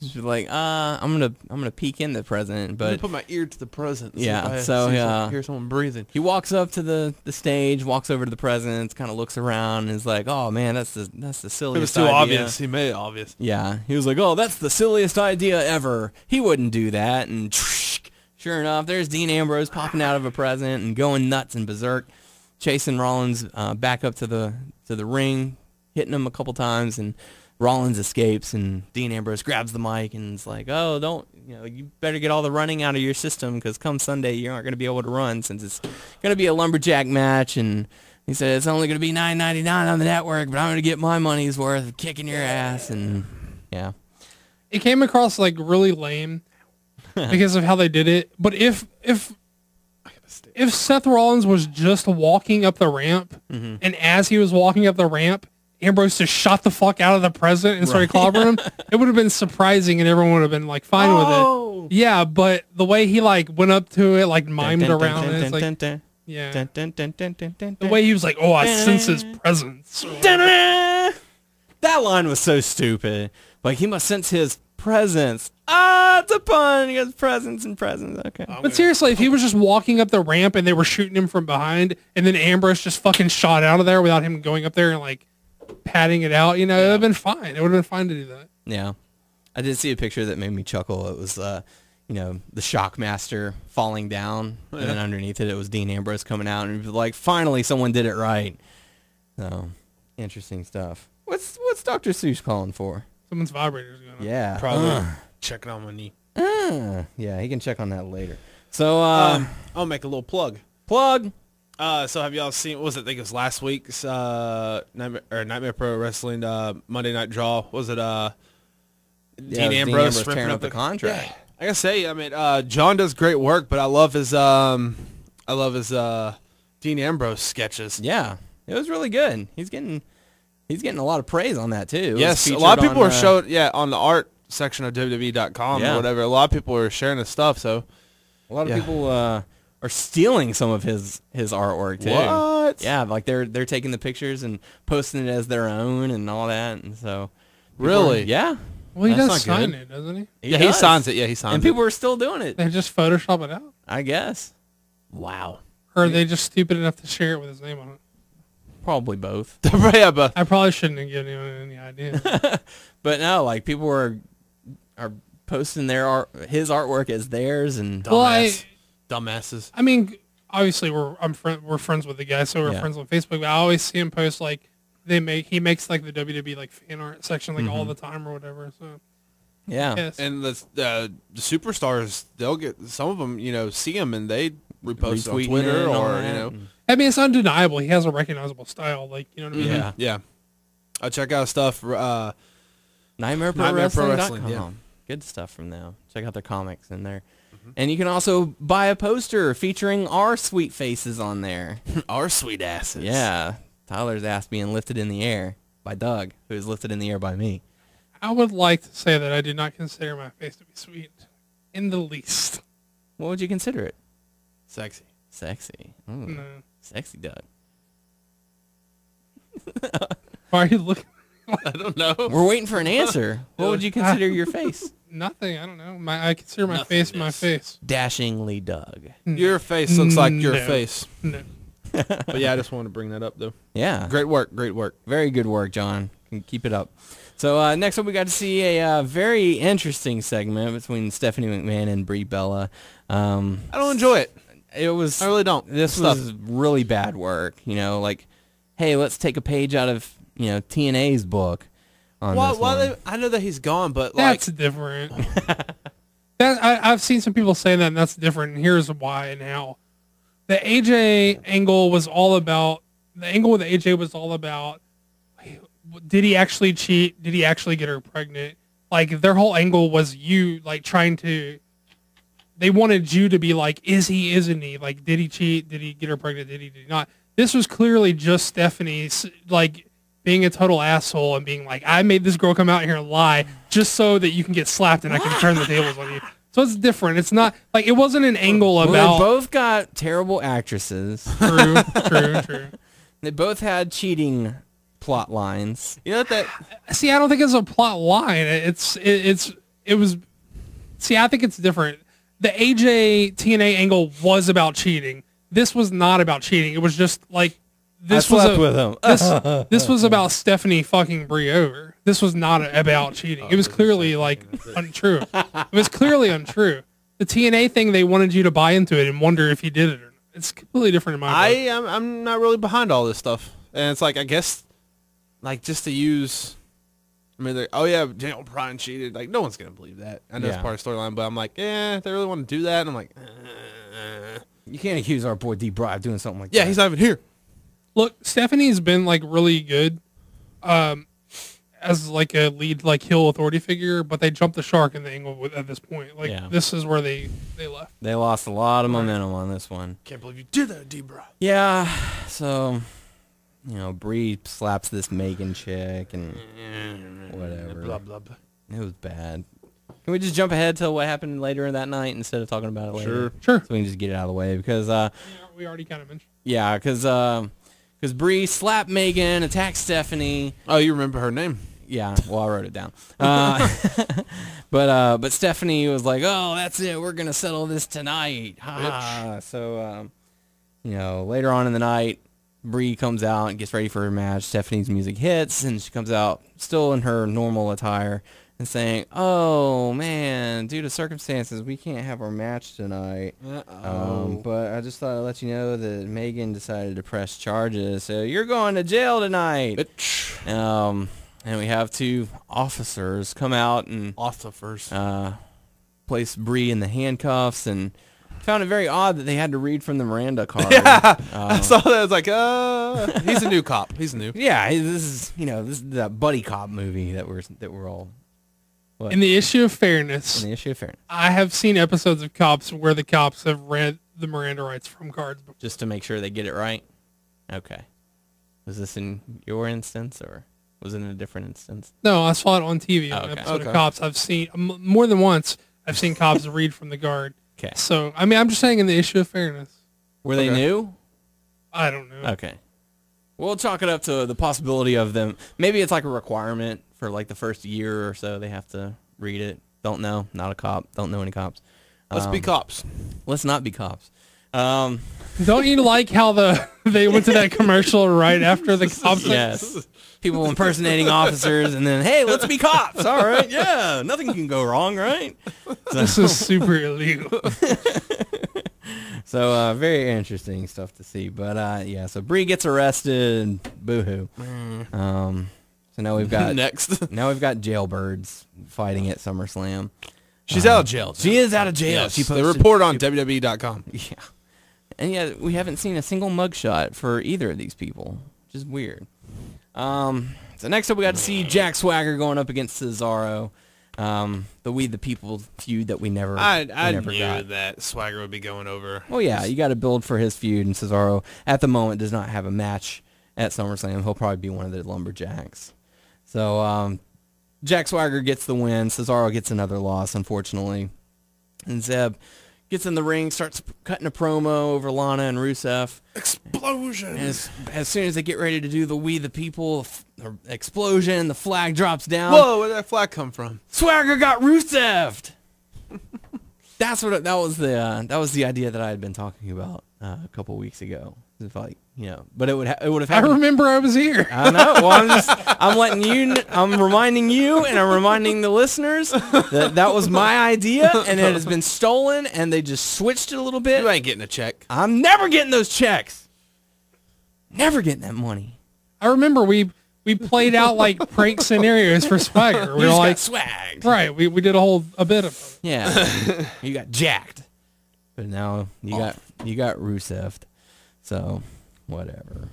Just like, I'm gonna peek in the present, but put my ear to the present. Yeah. So hear someone breathing. He walks up to the stage, walks over to the presents, kind of looks around, and is like, "Oh man, that's the silliest idea." It was too obvious. He made it obvious. Yeah. He was like, "Oh, that's the silliest idea ever. He wouldn't do that." And sure enough, there's Dean Ambrose popping out of a present and going nuts and berserk, chasing Rollins back up to the ring, hitting him a couple times, and Rollins escapes, and Dean Ambrose grabs the mic and is like, "Oh, you better get all the running out of your system because come Sunday you aren't going to be able to run since it's going to be a lumberjack match." And he said it's only going to be $9.99 on the network, but I'm going to get my money's worth of kicking your ass. And yeah, it came across like really lame because of how they did it. But if Seth Rollins was just walking up the ramp, and as he was walking up the ramp, Ambrose just shot the fuck out of the president and started clobbering him, it would have been surprising and everyone would have been like fine with it. Yeah, but the way he like went up to it, like mimed around it, it's like, yeah. The way he was like, "Oh, I sense his presence." That line was so stupid. Like, he must sense his presence. It's a pun. He has presence and presence. Okay. But seriously, if he was just walking up the ramp and they were shooting him from behind, and then Ambrose just fucking shot out of there without him going up there and like patting it out, it would have been fine. It would have been fine to do that. Yeah. I did see a picture that made me chuckle. It was, the Shockmaster falling down, and then underneath it was Dean Ambrose coming out, and it was like, finally someone did it right. So, interesting stuff. What's Dr. Seuss calling for? Someone's vibrator's going on. Yeah. Probably checking on my knee. Yeah, he can check on that later. So, I'll make a little plug. So have y'all seen, what was it? I think it was last week's Nightmare Pro Wrestling Monday Night Draw. Was it Dean Ambrose tearing up the contract? I gotta say, I mean, John does great work, but I love his Dean Ambrose sketches. Yeah, it was really good. He's getting a lot of praise on that too. It was Yes, a featured lot of people on, are showed on the art section of WWE.com Yeah. or whatever. A lot of people are sharing his stuff. So a lot of people are stealing some of his artwork too. What? Yeah, like they're taking the pictures and posting it as their own and all that, and so people Really? yeah. Well, he That's does not sign good. it, doesn't he? He He does. signs it. Yeah, he signs And it. people are still doing it. They just Photoshop it out, I guess. Wow. or are they just stupid enough to share it with his name on it? Probably both. Yeah, but I probably shouldn't have given anyone any idea. But no, like people are posting his artwork as theirs, and Well, dumbasses. I mean, obviously we're friends with the guy, so we're Yeah. friends on Facebook. But I always see him post like he makes like the WWE like fan art section like all the time or whatever. So yeah. yes. And the superstars, they'll get some of them. See him and they repost it on Retweeting Twitter it and all or that. I mean, it's undeniable. He has a recognizable style. Like, you know what I mean? Yeah. Yeah. I check out stuff. NightmareProWrestling.com. yeah. Good stuff from them. Check out their comics in there. And you can also buy a poster featuring our sweet faces on there. Our sweet asses. Yeah. Tyler's ass being lifted in the air by Doug, who is lifted in the air by me. I would like to say that I do not consider my face to be sweet in the least. What would you consider it? Sexy. Sexy. Ooh, No. sexy Doug. Why are you looking? I don't know. We're waiting for an answer. What would you consider your face? Nothing. I don't know. I consider my face my face. Dashingly Doug. Your face looks like your No. face. No. But yeah, I just wanted to bring that up though. Yeah. Great work. Great work. Very good work, John. Keep it up. So next up, we got to see a very interesting segment between Stephanie McMahon and Brie Bella. I don't enjoy it. It was. I really don't. This was really bad work. Like, hey, let's take a page out of TNA's book. On this one. I know that he's gone, but like That's different. I've seen some people say that, and that's different. And here's why and how. The AJ angle was all about. The angle with AJ was all about. Did he actually cheat? Did he actually get her pregnant? Like, their whole angle was you like trying to. They wanted you to be like, is he? Isn't he? Like, did he cheat? Did he get her pregnant? Did he? Did he not? This was clearly just Stephanie like being a total asshole and being like, I made this girl come out here and lie just so that you can get slapped and I can turn the tables on you. So it's different. It's not like it wasn't an angle about. Well, they both got terrible actresses. True. They both had cheating plot lines. you know that See, I don't think it's a plot line. It was. See, I think it's different. The AJ TNA angle was about cheating. This was not about cheating. It was just like this I was slept with him. this was about Stephanie fucking Brie over. This was not about cheating. It was clearly like untrue. It was clearly untrue. The TNA thing, they wanted you to buy into it and wonder if he did it or not. It's completely different in my book. I'm not really behind all this stuff, and it's like I guess like just to use. I mean, oh yeah, Daniel Bryan cheated. Like no one's gonna believe that. I know it's Yeah. part of the storyline, but I'm like, they really want to do that. And I'm like, You can't accuse our boy D. Bry of doing something like that. yeah, he's not even here. Look, Stephanie's been like really good as like a lead like heel authority figure, but they jumped the shark in the angle at this point. Like Yeah. this is where they left. They lost a lot of momentum on this one. Can't believe you did that, D-Bra. Yeah, so Brie slaps this Megan chick and whatever. Blah blah blah. It was bad. Can we just jump ahead to what happened later that night instead of talking about it later? Sure. So we can just get it out of the way because We already kind of mentioned. yeah, because Brie slapped Megan, attacked Stephanie. Oh, you remember her name? Yeah, well, I wrote it down. But Stephanie was like, "Oh, that's it. We're gonna settle this tonight." Ha ha. So, later on in the night, Brie comes out and gets ready for her match. Stephanie's music hits, and she comes out still in her normal attire and saying, "Oh man, due to circumstances, we can't have our match tonight. But I just thought I'd let you know that Megan decided to press charges, so you're going to jail tonight." Bitch. And we have two officers come out and Officers. place Brie in the handcuffs, and found it very odd that they had to read from the Miranda card. I saw that. I was like, he's a new cop. He's new. Yeah, this is that buddy cop movie that we're all What? In the issue of fairness, In the issue of fairness. I have seen episodes of Cops where the cops have read the Miranda rights from cards before. Just to make sure they get it right? Okay. Was this in your instance, or was it in a different instance? No, I saw it on TV on Oh, an okay. episode of Cops. I've seen more than once. I've seen cops read from the guard. Okay. So, I mean, I'm just saying in the issue of fairness. Were they new? I don't know. Okay. We'll chalk it up to the possibility of them. Maybe it's like a requirement for like the first year or so. They have to read it. Don't know. Not a cop. Don't know any cops. Let's be cops. Let's not be cops. Don't you like how they went to that commercial right after the cops? Yes. People impersonating officers, and then, hey, let's be cops. All right. Yeah. Nothing can go wrong, right? So, This is super illegal. so very interesting stuff to see. But, yeah, so Bree gets arrested. Boo-hoo. So now we've got Next. now we've got jailbirds fighting at SummerSlam. She's out of jail. She is out of jail. Yes, She they posted- report on WWE.com. Yeah. And yet we haven't seen a single mugshot for either of these people, which is weird. So next up we got to see Jack Swagger going up against Cesaro. The We the People feud that we never I never knew got. that Swagger would be going over. Well, yeah, you got to build for his feud, and Cesaro at the moment does not have a match at SummerSlam. He'll probably be one of the Lumberjacks. So Jack Swagger gets the win. Cesaro gets another loss, unfortunately. And Zeb gets in the ring, starts cutting a promo over Lana and Rusev. Explosion. And as soon as they get ready to do the We the People explosion, the flag drops down. Whoa, where did that flag come from? Swagger got Rusev. That was the idea that I had been talking about a couple weeks ago. It's like, but it would have I happened. remember I was here. I know. Well, I'm reminding you, and I'm reminding the listeners that was my idea, and it has been stolen, and they just switched it a little bit. You ain't getting a check. I'm never getting those checks. Never getting that money. I remember we played out like prank scenarios for Swagger. We You were just like, got swagged. right, we did a bit of it. Yeah. You got jacked. But now you got Rusev. So, whatever.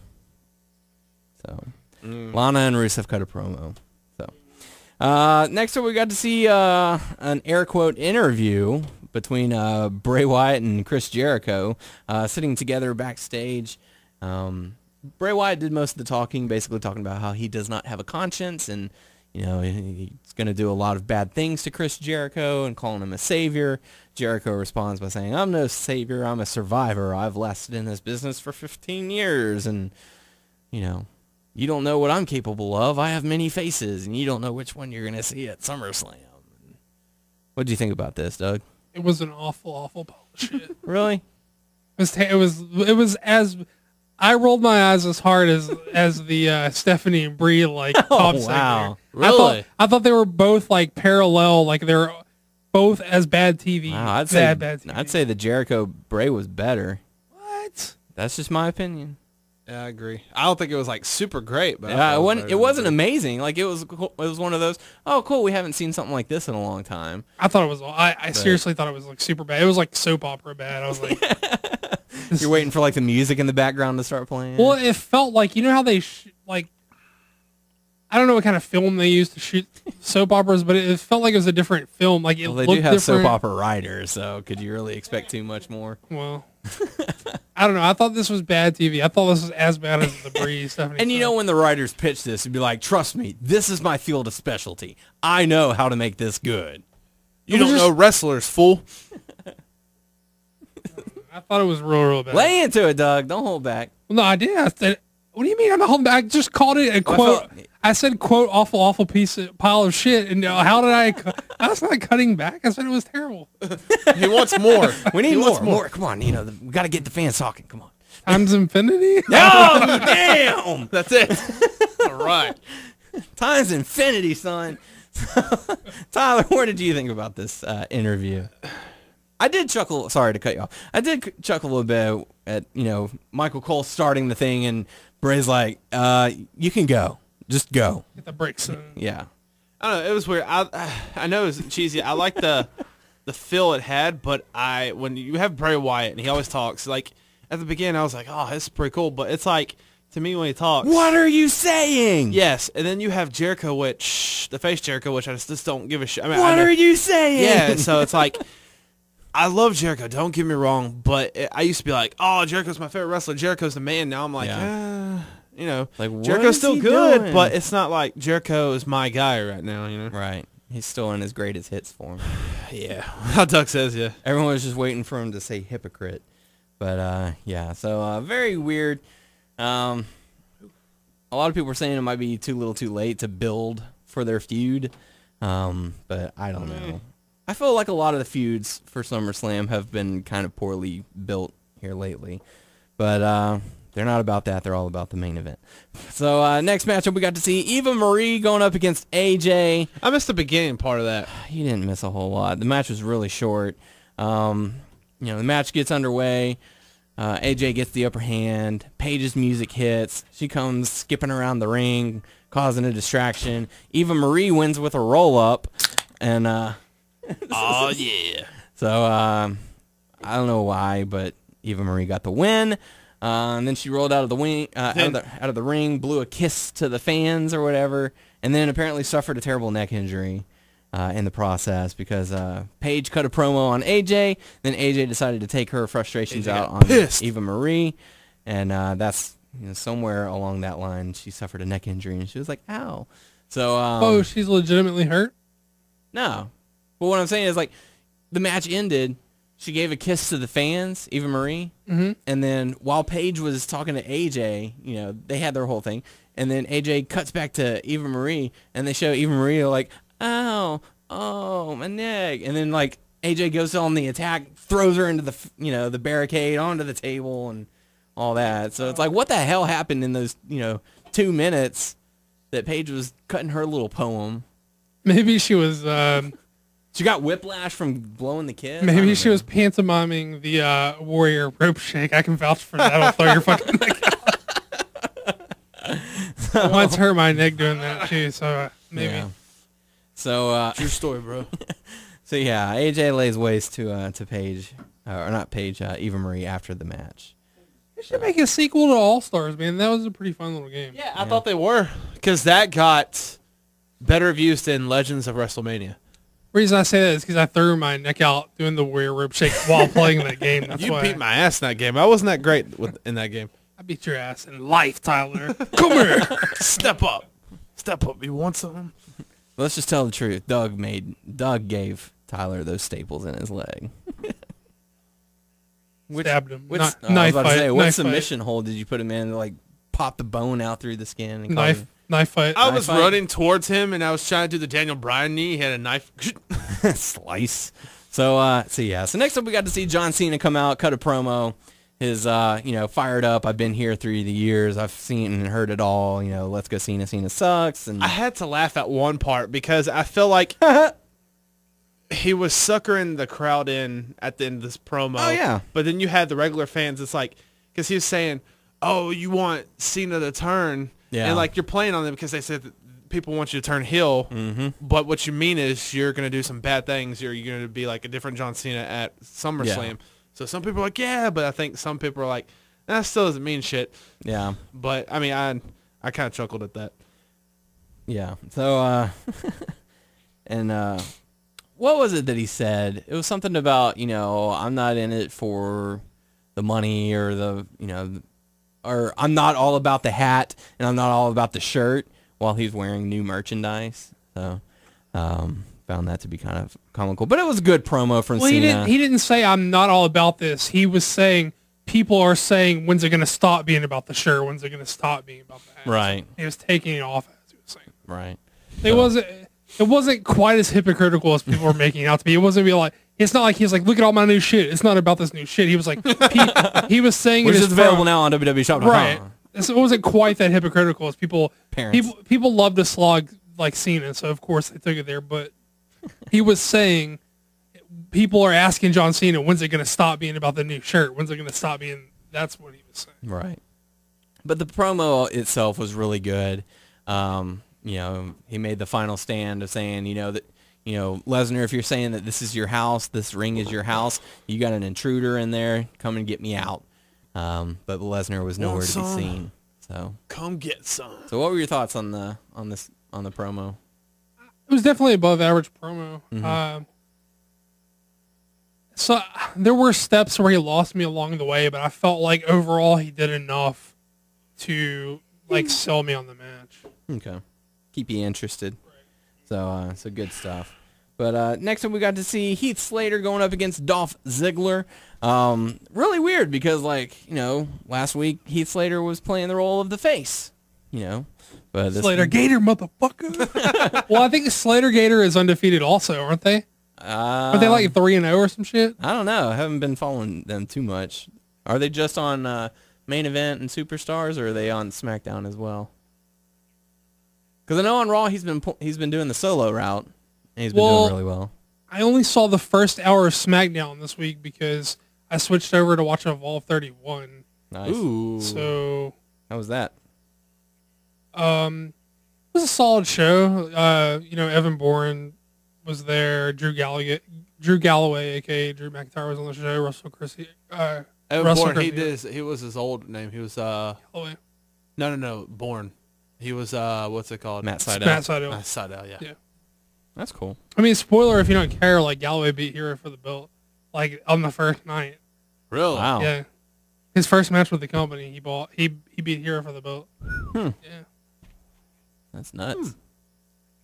So, Lana and Rusev cut a promo. So, next up we got to see an air quote interview between Bray Wyatt and Chris Jericho sitting together backstage. Bray Wyatt did most of the talking, basically talking about how he does not have a conscience, and he's going to do a lot of bad things to Chris Jericho and calling him a savior. Jericho responds by saying, "I'm no savior, I'm a survivor. I've lasted in this business for 15 years, and you don't know what I'm capable of. I have many faces, and you don't know which one you're going to see at SummerSlam." What do you think about this, Doug? It was an awful pile of shit. Really? It was as I rolled my eyes as hard as the Stephanie and Brie pop segment. wow. Really? I thought they were both like parallel, like they're both as bad TV. Wow, bad TV. I'd say the Jericho Bray was better. What? That's just my opinion. Yeah, I agree. I don't think it was super great, but I Yeah, thought it wasn't. better It than wasn't Bray. amazing. Like it was. It was one of those. Oh, cool. We haven't seen something like this in a long time. I thought it was. I seriously thought it was super bad. It was like soap opera bad. I was like, You're waiting for the music in the background to start playing. well, it felt like how they I don't know what kind of film they used to shoot soap operas, but it felt like it was a different film. Like it Well, they looked do have different. soap opera writers, so could you really expect too much more? Well, I don't know. I thought this was bad TV. I thought this was as bad as the Bree Stephanie. And stuff. when the writers pitch this, it'd be like, "Trust me, this is my field of specialty. I know how to make this good." You don't know wrestlers, fool. I thought it was real bad. Lay into it, Doug. Don't hold back. Well, no, I did. I said, "What do you mean I'm not holding back?" I just called it a quote. I said, "quote awful pile of shit." And how did I was not cutting back. I said it was terrible. He wants more. We need He wants more. Come on, we got to get the fans talking. Come on. Times infinity. Oh, damn! That's it. All right. Time's infinity, son. Tyler, what did you think about this interview? I did chuckle. Sorry to cut you off. I did chuckle a little bit at Michael Cole starting the thing, and Bray's like, "You can go, just go." Get the brakes. Yeah. I don't know. It was weird. I know it was cheesy. I like the feel it had, but when you have Bray Wyatt and he always talks, like at the beginning I was like, "Oh, this is pretty cool," but it's like to me when he talks. What are you saying? Yes, and then you have Jericho, the face Jericho, which I just don't give a shit. I mean, What are you saying? Yeah, so it's like, I love Jericho, don't get me wrong, but I used to be like, oh, Jericho's my favorite wrestler, Jericho's the man. Now I'm like, like, what Jericho's is still he good, doing? but it's not like Jericho is my guy right now, Right. He's still in his greatest hits form. Yeah, how Doug says, yeah. Everyone was just waiting for him to say hypocrite. But, yeah, so very weird. A lot of people were saying it might be too little too late to build for their feud. But I don't know. I feel like a lot of the feuds for SummerSlam have been kind of poorly built here lately. But they're not about that. They're all about the main event. So next matchup, we got to see Eva Marie going up against AJ. I missed the beginning part of that. You didn't miss a whole lot. The match was really short. The match gets underway. AJ gets the upper hand. Paige's music hits. She comes skipping around the ring, causing a distraction. Eva Marie wins with a roll-up. And, Oh, yeah. so, I don't know why, but Eva Marie got the win. And then she rolled out of the out of the ring, blew a kiss to the fans or whatever, and then apparently suffered a terrible neck injury in the process because Paige cut a promo on AJ. Then AJ decided to take her frustrations out on Eva Marie, and that's somewhere along that line she suffered a neck injury, and she was like, "Ow!" So, she's legitimately hurt? No, but what I'm saying is like the match ended. She gave a kiss to the fans, Eva Marie, and then while Paige was talking to AJ, they had their whole thing, and then AJ cuts back to Eva Marie, and they show Eva Marie like, "Ow, oh, my neck," and then like AJ goes on the attack, throws her into the the barricade onto the table and all that. So it's like, what the hell happened in those 2 minutes that Paige was cutting her little poem? Maybe she was. She got whiplash from blowing the kiss. Maybe she was pantomiming the warrior rope shake. I can vouch for that. I'll throw your fucking neck out. I once hurt my neck doing that too, so maybe. Yeah. So True story, bro. So yeah, AJ lays waste to Paige, or not Paige, Eva Marie after the match. They should make a sequel to All Stars, man. That was a pretty fun little game. Yeah, I thought they were, because that got better views than Legends of WrestleMania. The reason I say that is because I threw my neck out doing the warrior rope shake while playing that game. That's You why beat my ass in that game. I wasn't that great in that game. I beat your ass in life, Tyler. Come here. Step up. Step up. You want something? Let's just tell the truth. Doug gave Tyler those staples in his leg. Stabbed him. Which, Knife I was about to fight. say, what Knife submission hold did you put him in to like pop the bone out through the skin? And Knife fight. I was fight. running towards him, and I was trying to do the Daniel Bryan knee. He had a knife. slice. So yeah. So next up, we got to see John Cena come out, cut a promo. His fired up. I've been here through the years. I've seen and heard it all. Let's go Cena. Cena sucks. And I had to laugh at one part because I feel like he was suckering the crowd in at the end of this promo. Oh, yeah. But then you had the regular fans. It's like, because he was saying, "Oh, you want Cena to turn?" Yeah. And like you're playing on them because they said that people want you to turn heel. Mm-hmm. But what you mean is you're going to do some bad things. You're going to be like a different John Cena at SummerSlam. Yeah. So some people are like, yeah, but I think some people are like, that still doesn't mean shit. yeah. But I mean, I kind of chuckled at that. Yeah. So, and what was it that he said? It was something about, I'm not in it for the money or or I'm not all about the hat and I'm not all about the shirt while he's wearing new merchandise. So, found that to be kind of comical. But it was a good promo from Cena. He didn't say I'm not all about this. He was saying people are saying, when's it going to stop being about the shirt? When's it going to stop being about the hat? Right. He was taking it off, as he was saying. Right. It wasn't quite as hypocritical as people were making it out to be. It wasn't like, it's not like he's like, look at all my new shit. It's not about this new shit. He was like, he was saying Which it is available now on www.shop.com. Right. So it wasn't quite that hypocritical as people. Parents. People love to slog like Cena, so of course they took it there. But he was saying people are asking John Cena, when's it going to stop being about the new shirt? When's it going to stop being? That's what he was saying. Right. But the promo itself was really good. He made the final stand of saying, that, Lesnar, if you're saying that this is your house, this ring is your house, you got an intruder in there, come and get me out. But Lesnar was nowhere to be seen. So Come get some. So what were your thoughts on the promo? It was definitely above average promo. So there were steps where he lost me along the way, but I felt like overall he did enough to like sell me on the match. Okay, keep you interested. So so good stuff. But next up we got to see Heath Slater going up against Dolph Ziggler. Really weird because, like, you know, last week Heath Slater was playing the role of the face. You know, but Slater Gator, motherfucker. Well, I think Slater Gator is undefeated also, aren't they? Are they like 3-0 or some shit? I don't know. I haven't been following them too much. Are they just on Main Event and Superstars, or are they on SmackDown as well? Because I know on Raw he's been doing the solo route, and he's been doing really well. I only saw the first hour of SmackDown this week because I switched over to watch Evolve 31. Nice. Ooh. So how was that? It was a solid show. You know, Evan Bourne was there. Drew Galloway, aka Drew McIntyre, was on the show. Russell Christie. Evan Bourne, he was his old name. He was Galloway. No, Bourne. He was what's it called? Matt Sydal. Matt Sydal. Matt Sydal, yeah. That's cool. I mean, spoiler if you don't care, like Galloway beat Hero for the belt, like on the first night. Really? Wow. Yeah. His first match with the company, he beat Hero for the belt. Yeah. That's nuts.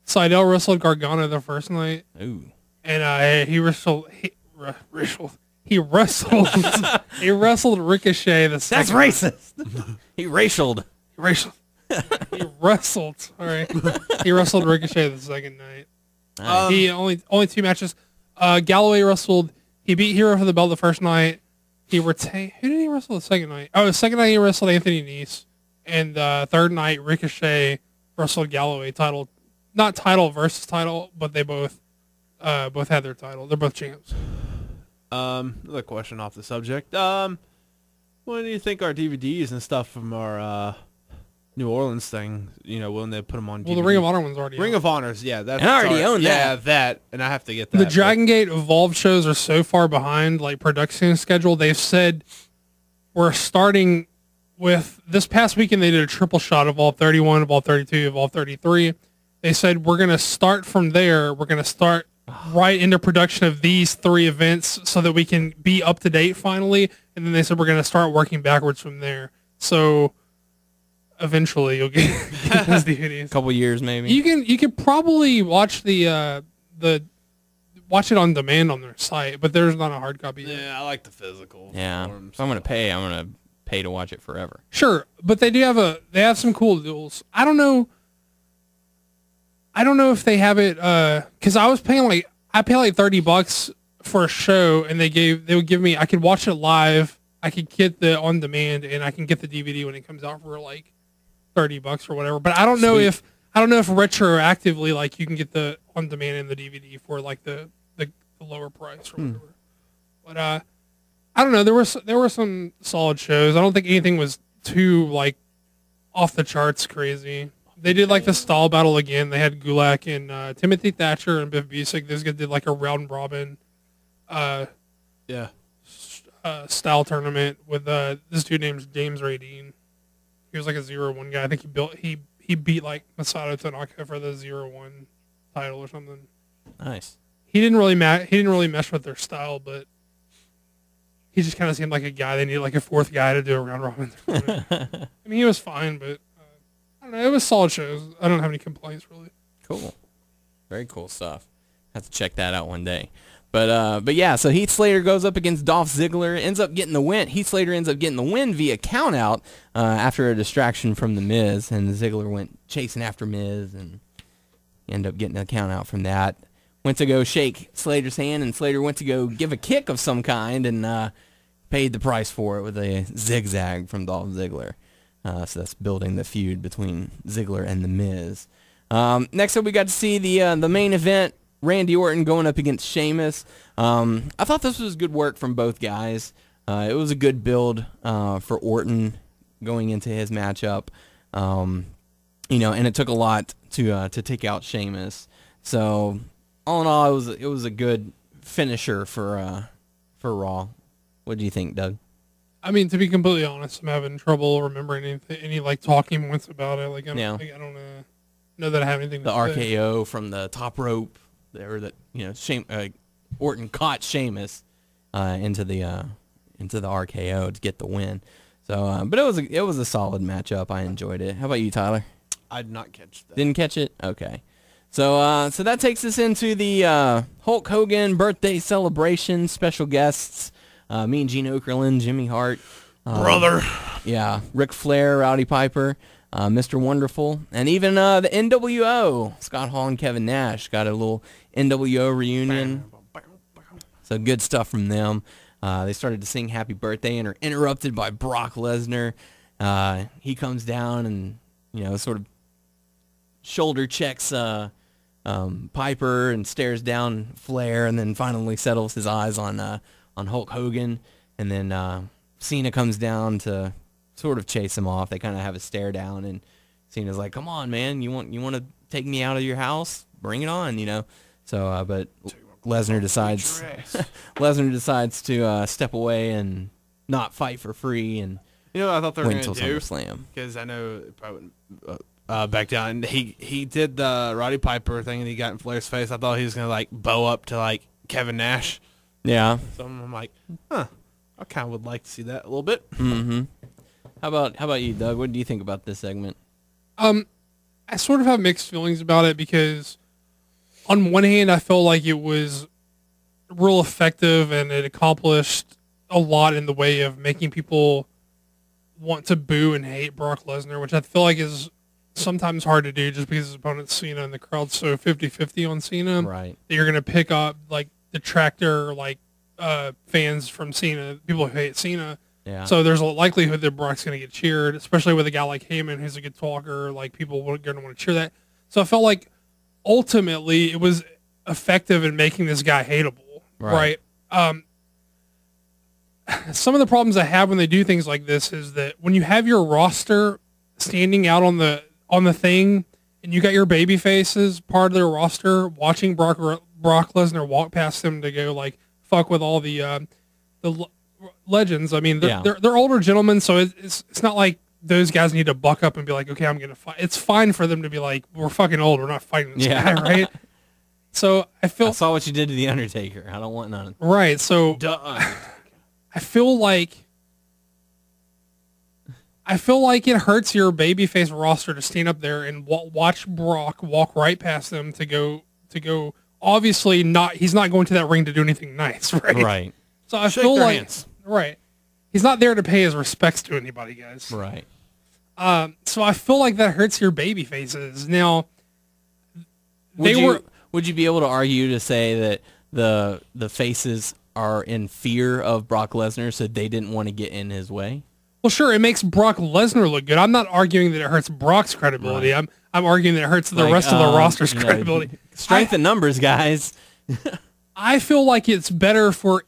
Sydal wrestled Gargano the first night. Ooh. And he wrestled he wrestled Ricochet the second. That's racist. He racialed. He wrestled. All right. He wrestled Ricochet the second night. He only 2 matches. Galloway wrestled. He beat Hero for the belt the first night. He retained. Who did he wrestle the second night? Oh, the second night he wrestled Anthony Nese, and the third night Ricochet wrestled Galloway. Not title versus title, but they both had their title. They're both champs. Another question off the subject. When do you think our DVDs and stuff from our New Orleans thing, you know, when they put them on DVD? Well, the Ring of Honor one's already Ring out. of Honors, yeah. That's, And I already own that. Yeah, that, and I have to get that. The Dragon Gate Evolved shows are so far behind, like, production schedule. They've said we're starting with, this past weekend they did a triple shot, Evolve 31, Evolve 32, Evolve 33. They said we're going to start from there. We're going to start right into production of these 3 events so that we can be up to date finally. And then they said we're going to start working backwards from there. So eventually you'll get those DVDs. A couple years maybe. You can probably watch watch it on demand on their site, but there's not a hard copy. Yeah, I like the physical. Yeah. forms. If I'm gonna pay to watch it forever. Sure, but they have some cool deals. I don't know if they have it because I pay like $30 for a show, and they would give me, I could watch it live, I could get the on demand, and I can get the DVD when it comes out for like $30 or whatever. But I don't know if retroactively, like, you can get the on demand and the DVD for like the lower price or whatever. But I don't know. There were some solid shows. I don't think anything was too like off the charts crazy. They did like the stall battle again. They had Gulak and Timothy Thatcher and Biff Busick. This guy did like a round robin style tournament with this dude named James Radine. He was like a 0-1 guy. I think he beat like Masato Tanaka for the 0-1 title or something. Nice. He didn't really mesh with their style, but he just kind of seemed like a guy. They needed like a 4th guy to do a round robin tournament. I mean, he was fine, but I don't know. It was solid shows. I don't have any complaints really. Cool. Very cool stuff. Have to check that out one day. But yeah, so Heath Slater goes up against Dolph Ziggler, ends up getting the win. Heath Slater ends up getting the win via countout after a distraction from The Miz, and Ziggler went chasing after Miz and ended up getting a countout from that. Went to go shake Slater's hand, and Slater went to go give a kick of some kind and paid the price for it with a zigzag from Dolph Ziggler. So that's building the feud between Ziggler and The Miz. Next up, we got to see the main event, Randy Orton going up against Sheamus. I thought this was good work from both guys. It was a good build for Orton going into his matchup. You know, and it took a lot to take out Sheamus. So all in all, it was a good finisher for Raw. What do you think, Doug? I mean, to be completely honest, I'm having trouble remembering any like talking points about it. Like, I don't know that I have anything. The to say. RKO from the top rope there that Orton caught Sheamus into the RKO to get the win. So, but it was a solid matchup. I enjoyed it. How about you, Tyler? I did not catch that. Didn't catch it? Okay. So that takes us into the Hulk Hogan birthday celebration. Special guests, me and Gene Okerlund, Jimmy Hart. Brother. Yeah, Ric Flair, Rowdy Piper, Mr. Wonderful, and even the NWO. Scott Hall and Kevin Nash got a little NWO reunion. So good stuff from them. They started to sing Happy Birthday and are interrupted by Brock Lesnar. He comes down and, sort of shoulder checks Piper and stares down Flair, and then finally settles his eyes on Hulk Hogan. And then Cena comes down to sort of chase him off. They kind of have a stare down, and Cena's like, "Come on, man, you want to take me out of your house? Bring it on, So, but Lesnar decides to step away and not fight for free, and what I thought they were wait going to until do? SummerSlam. Because I know it probably wouldn't back down. He did the Roddy Piper thing, and he got in Flair's face. I thought he was going to like bow up to like Kevin Nash. Yeah. So I'm like, I kind of would like to see that a little bit. Mm-hmm. How about you, Doug? What do you think about this segment? I sort of have mixed feelings about it because on one hand, I feel like it was real effective and it accomplished a lot in the way of making people want to boo and hate Brock Lesnar, which I feel like is sometimes hard to do just because his opponent's Cena and the crowd's so 50-50 on Cena. Right. That you're going to pick up like detractor fans from Cena, people who hate Cena. Yeah. So there's a likelihood that Brock's going to get cheered, especially with a guy like Heyman who's a good talker. Like people are going to want to cheer that. So I felt like ultimately it was effective in making this guy hateable. Right. Some of the problems I have when they do things like this is that when you have your roster standing out on the thing and you got your baby faces part of their roster watching Brock Lesnar walk past them to go like fuck with all the legends. I mean, they're older gentlemen, so it's not like those guys need to buck up and be like, okay, I'm gonna fight. It's fine for them to be like, we're fucking old, we're not fighting this guy, right? So I saw what you did to the Undertaker. I don't want none. Right. So I feel like it hurts your babyface roster to stand up there and watch Brock walk right past them to go. Obviously, he's not going to that ring to do anything nice, right? Right. So I feel like right. He's not there to pay his respects to anybody, guys. Right. So I feel like that hurts your baby faces. Now, would you be able to argue to say that the faces are in fear of Brock Lesnar, so they didn't want to get in his way? Well, sure, it makes Brock Lesnar look good. I'm not arguing that it hurts Brock's credibility. Right. I'm arguing that it hurts the rest of the roster's credibility. Strength in numbers, guys. I feel like it's better for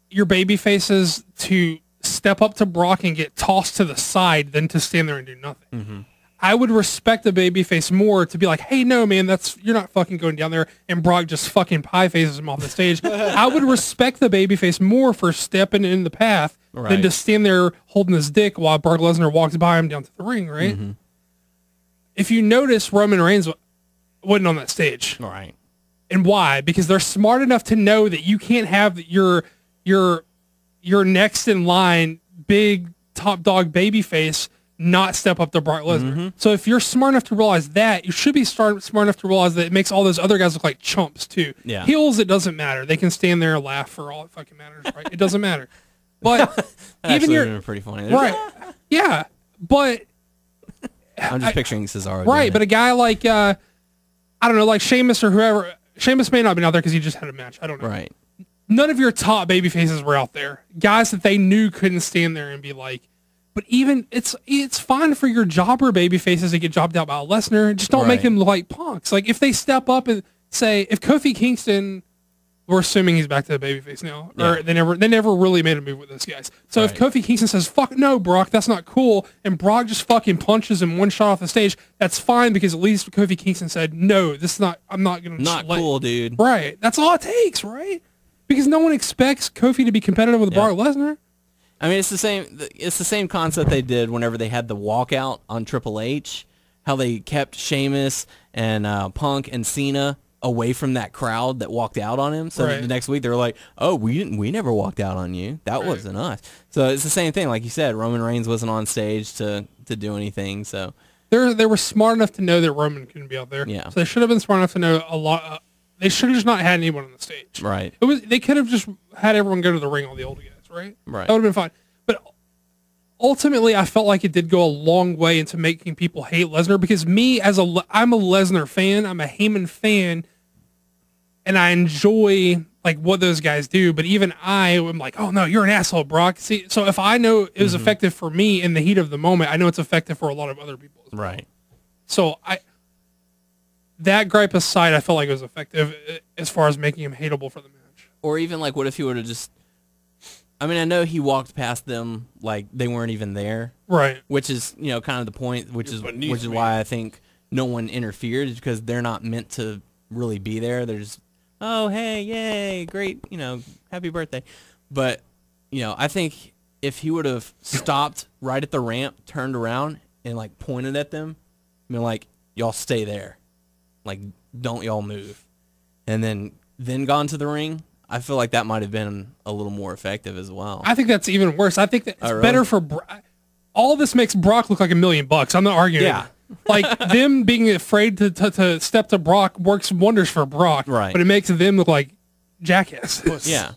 your baby faces to step up to Brock and get tossed to the side than to stand there and do nothing. Mm-hmm. I would respect the babyface more to be like, hey, no, man, you're not fucking going down there, and Brock just fucking pie faces him off the stage. I would respect the babyface more for stepping in the path than to stand there holding his dick while Brock Lesnar walks by him down to the ring, right? Mm-hmm. If you notice, Roman Reigns wasn't on that stage. Right. And why? Because they're smart enough to know that you can't have your next in line big top dog babyface not step up to Brock Lesnar. Mm-hmm. So if you're smart enough to realize that, you should be smart enough to realize that it makes all those other guys look like chumps too. Yeah. Heels, it doesn't matter. They can stand there and laugh for all it fucking matters, right? It doesn't matter. But even you're pretty funny, right? Yeah, but I'm just picturing Cesaro. Right, but a guy like I don't know, like Sheamus or whoever. Sheamus may not have been out there because he just had a match. I don't know. Right. None of your top baby faces were out there. Guys that they knew couldn't stand there and be like. But even it's fine for your jobber baby faces to get jobbed out by Lesnar. Just don't make them look like punks. Like if they step up and say, if Kofi Kingston, we're assuming he's back to the babyface now, or they never really made a move with those guys. So if Kofi Kingston says, "Fuck no, Brock, that's not cool," and Brock just fucking punches him one shot off the stage, that's fine because at least Kofi Kingston said, "No, this is not. I'm not gonna." Not cool, dude. Right. That's all it takes, right? Because no one expects Kofi to be competitive with Brock Lesnar. I mean, it's the same. It's the same concept they did whenever they had the walkout on Triple H. How they kept Sheamus and Punk and Cena away from that crowd that walked out on him. So the next week they were like, "Oh, we never walked out on you. That wasn't us." So it's the same thing, like you said. Roman Reigns wasn't on stage to do anything. So they were smart enough to know that Roman couldn't be out there. Yeah. So they should have been smart enough to know a lot. They should have just not had anyone on the stage. Right. They could have just had everyone go to the ring, all the old guys. Right. Right. That would have been fine. But ultimately, I felt like it did go a long way into making people hate Lesnar because I'm a Lesnar fan. I'm a Heyman fan. And I enjoy like what those guys do, but even I am like, oh no, you're an asshole, Brock. See, so if I know it was effective for me in the heat of the moment, I know it's effective for a lot of other people as well. Right. So that gripe aside, I felt like it was effective as far as making him hateable for the match. Or even like, what if he would have just? I mean, I know he walked past them like they weren't even there, right? Which is kind of the point, which is why I think no one interfered, is because they're not meant to really be there. They're just, oh, hey, yay, great, happy birthday. But, I think if he would have stopped right at the ramp, turned around, and, like, pointed at them, been like, y'all stay there. Like, don't y'all move. And then gone to the ring, I feel like that might have been a little more effective as well. I think that's even worse. I think that it's better for all this makes Brock look like $1 million. I'm not arguing. Yeah. Like them being afraid to step to Brock works wonders for Brock, right? But it makes them look like jackasses. Yeah.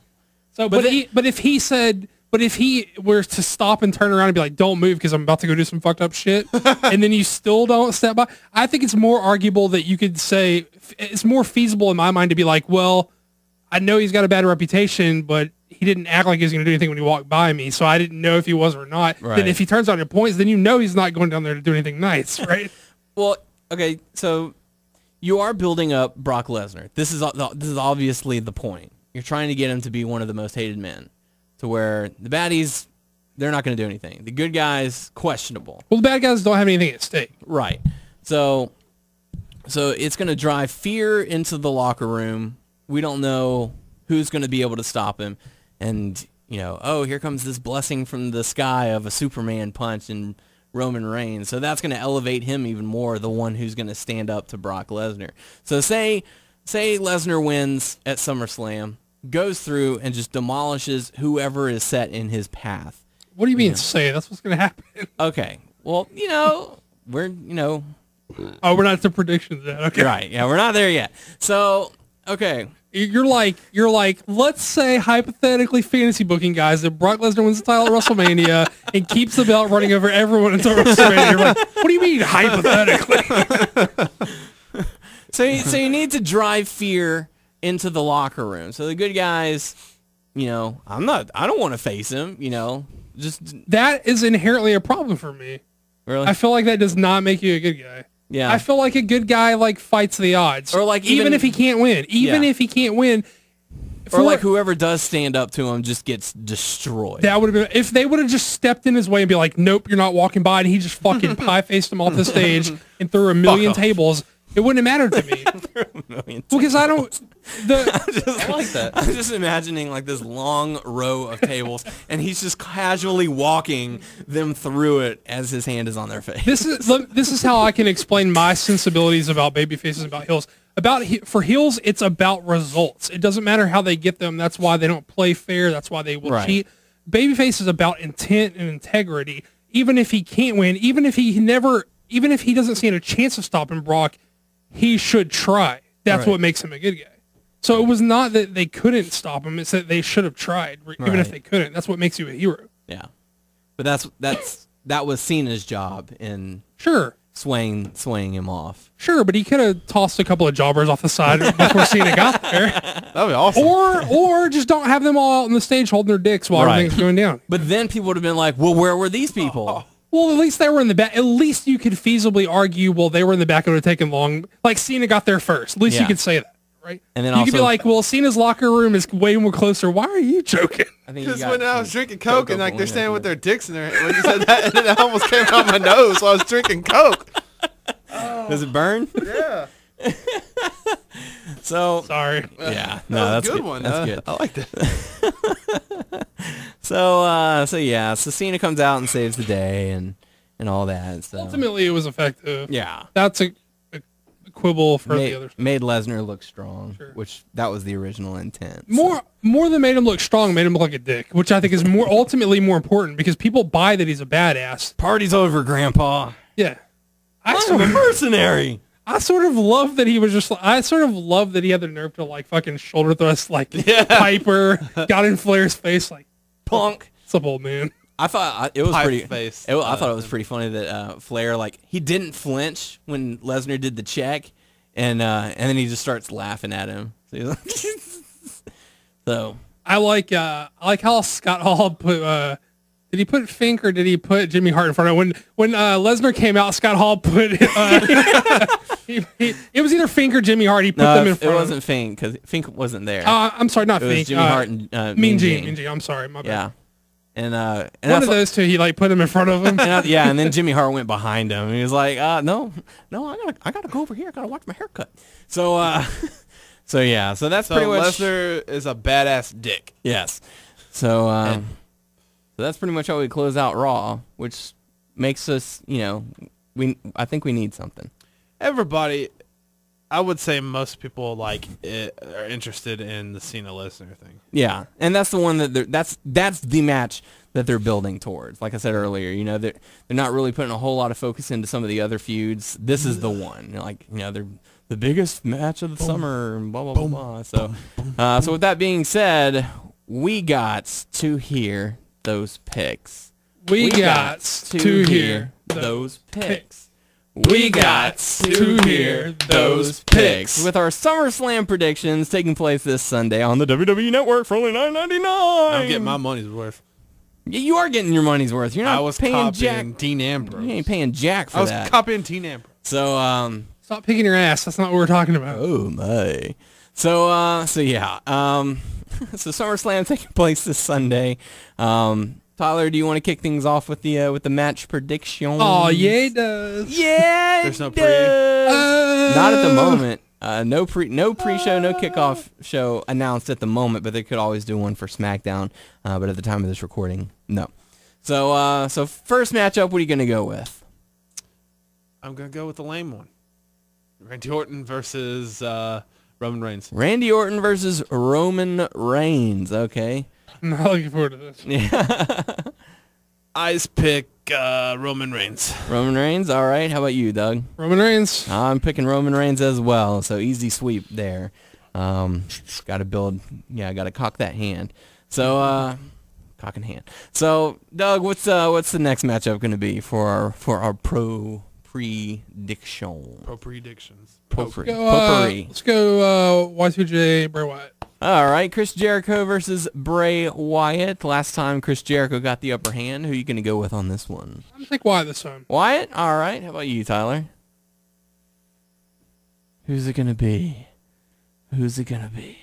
So, but if he were to stop and turn around and be like, "Don't move because I'm about to go do some fucked up shit," and then you still don't step by, I think it's more arguable that you could say it's more feasible in my mind to be like, "Well, I know he's got a bad reputation, but he didn't act like he was going to do anything when he walked by me, so I didn't know if he was or not." Right. Then if he turns on your points, then he's not going down there to do anything nice, right? Well, okay, so you are building up Brock Lesnar. This is obviously the point. You're trying to get him to be one of the most hated men, to where the baddies, they're not going to do anything. The good guys, questionable. Well, the bad guys don't have anything at stake. Right. So it's going to drive fear into the locker room. We don't know who's going to be able to stop him. And, here comes this blessing from the sky of a Superman punch and Roman Reigns. So that's going to elevate him even more, the one who's going to stand up to Brock Lesnar. So say Lesnar wins at SummerSlam, goes through and just demolishes whoever is set in his path. What do you mean say? That's what's going to happen. Okay. Well, we're, Oh, we're not to predictions yet. Okay. Right. Yeah, we're not there yet. So, okay. You're like, let's say hypothetically fantasy booking guys that Brock Lesnar wins the title at WrestleMania and keeps the belt running over everyone until WrestleMania. You're like, what do you mean hypothetically? So you need to drive fear into the locker room. So the good guys, I don't want to face him, just that is inherently a problem for me. Really? I feel like that does not make you a good guy. Yeah. I feel like a good guy fights the odds. Or like even if he can't win. If he can't win. Or like whoever does stand up to him just gets destroyed. That would have been if they would have just stepped in his way and be like, nope, you're not walking by, and he just fucking pie-faced him off the stage and threw a million tables. It wouldn't have mattered to me. Because I don't. I like that. I'm just imagining like this long row of tables, and he's just casually walking them through it as his hand is on their face. This is how I can explain my sensibilities about baby faces, about heels. For heels, it's about results. It doesn't matter how they get them. That's why they don't play fair. That's why they will cheat. Babyface is about intent and integrity. Even if he can't win, even if he doesn't stand a chance of stopping Brock, he should try. That's what makes him a good guy. So it was not that they couldn't stop him. It's that they should have tried, even if they couldn't. That's what makes you a hero. Yeah, but that was Cena's job in swaying him off. Sure, but he could have tossed a couple of jobbers off the side before Cena got there. That'd be awesome. Or just don't have them all out on the stage holding their dicks while everything's going down. But then people would have been like, well, where were these people? Well, at least they were in the back. At least you could feasibly argue, well, they were in the back. It would have taken long. Like, Cena got there first. At least you could say that, right? And then you could be like, well, Cena's locker room is way more closer. Why are you joking? Because when I was drinking Coke and like they're standing with their dicks in their hand, when you said that, and then it almost came out my nose while I was drinking Coke. Does it burn? Yeah. So Sorry. yeah, That no, was that's a good one. That's good. I liked it. So yeah, so Cena comes out and saves the day and all that. So Ultimately, it was effective. yeah, That's a quibble for the other stuff. made Lesnar look strong, Sure. which that was the original intent. So. More than made him look strong, made him look like a dick, which I think is ultimately more important because people buy that he's a badass. Party's over, Grandpa. Yeah. I'm a mercenary. I sort of love that he was just. I sort of love that he had the nerve to like fucking shoulder thrust like Piper, got in Flair's face like Punk. What's up, old man? I thought it was Pipe pretty. face. I thought it was pretty funny that Flair he didn't flinch when Lesnar did the check, and then he just starts laughing at him. So, he's like so I like how Scott Hall put. Did he put Fink or did he put Jimmy Hart in front of him? When Lesnar came out, Scott Hall put it was either Fink or Jimmy Hart. He put them in front. It wasn't Fink because Fink wasn't there. I'm sorry, not it Fink. was Jimmy Hart and Mean Gene. I'm sorry, my bad. Yeah, and one of those two, he like put him in front of him. And then Jimmy Hart went behind him. And he was like, no, I gotta go over here. I gotta watch my haircut. So, so yeah, so that's pretty much. Lesnar is a badass dick. Yes. So, so that's pretty much how we close out Raw, which makes us, I think we need something. Everybody, I would say most people are interested in the Cena Lesnar thing. Yeah, and that's the one that's the match that they're building towards. Like I said earlier, they're not really putting a whole lot of focus into some of the other feuds. This is the one. They're the biggest match of the summer and blah blah blah blah. So, so with that being said, we got to hear those picks. We got to hear those picks. We got to hear those picks with our SummerSlam predictions taking place this Sunday on the WWE Network for only $9.99. I'm getting my money's worth. Yeah, you are getting your money's worth. You're not I was paying copying Jack. Dean Ambrose. You ain't paying Jack for that. I was copying Dean Ambrose. So, stop picking your ass. That's not what we're talking about. oh my. So, yeah. So SummerSlam taking place this Sunday. Tyler, do you want to kick things off with the match prediction? Oh yeah, it does. Yeah, There's no it does. Not at the moment. No pre-show, no kickoff show announced at the moment, but they could always do one for SmackDown. But at the time of this recording, no. So, so first matchup, what are you gonna go with? I'm gonna go with the lame one. Randy Orton versus Roman Reigns. Randy Orton versus Roman Reigns. Okay. I'm not looking forward to this. Yeah. I pick Roman Reigns. Roman Reigns. All right. How about you, Doug? Roman Reigns. I'm picking Roman Reigns as well. So easy sweep there. Got to build. Yeah, got to cock that hand. So cock in hand. So Doug, what's the next matchup going to be for our pro prediction? Pro predictions. Potpourri. Let's go Y2J Bray Wyatt. All right, Chris Jericho versus Bray Wyatt. Last time Chris Jericho got the upper hand. Who are you going to go with on this one? I'm going to take Wyatt this time. Wyatt? All right. How about you, Tyler? Who's it going to be? Who's it going to be?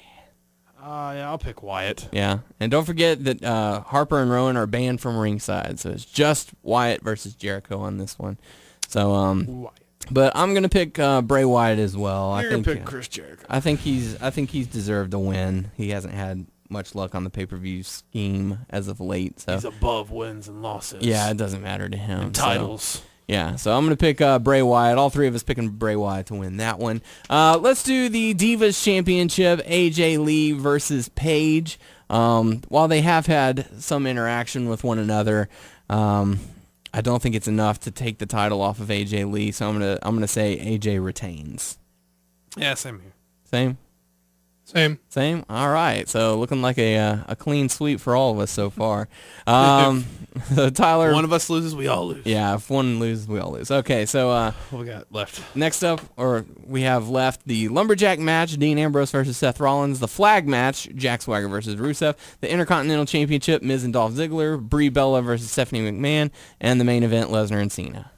Yeah, I'll pick Wyatt. Yeah, and don't forget that Harper and Rowan are banned from ringside, so it's just Wyatt versus Jericho on this one. So, Wyatt. but I'm gonna pick Bray Wyatt as well. You're gonna pick Chris Jericho. I think he's deserved a win. He hasn't had much luck on the pay-per-view scheme as of late. So he's above wins and losses. Yeah, it doesn't matter to him. And titles. So, yeah, so I'm going to pick Bray Wyatt. All three of us picking Bray Wyatt to win that one. Let's do the Divas Championship, AJ Lee versus Paige. While they have had some interaction with one another, I don't think it's enough to take the title off of AJ Lee, so I'm gonna say AJ retains. Yeah, same here. Same? Same? All right. So looking like a clean sweep for all of us so far. So Tyler, one of us loses, we all lose. Yeah, if one loses, we all lose. Okay, so what we got left? Next up, or we have left the Lumberjack match, Dean Ambrose versus Seth Rollins, the flag match, Jack Swagger versus Rusev, the Intercontinental Championship, Miz and Dolph Ziggler, Brie Bella versus Stephanie McMahon, and the main event, Lesnar and Cena.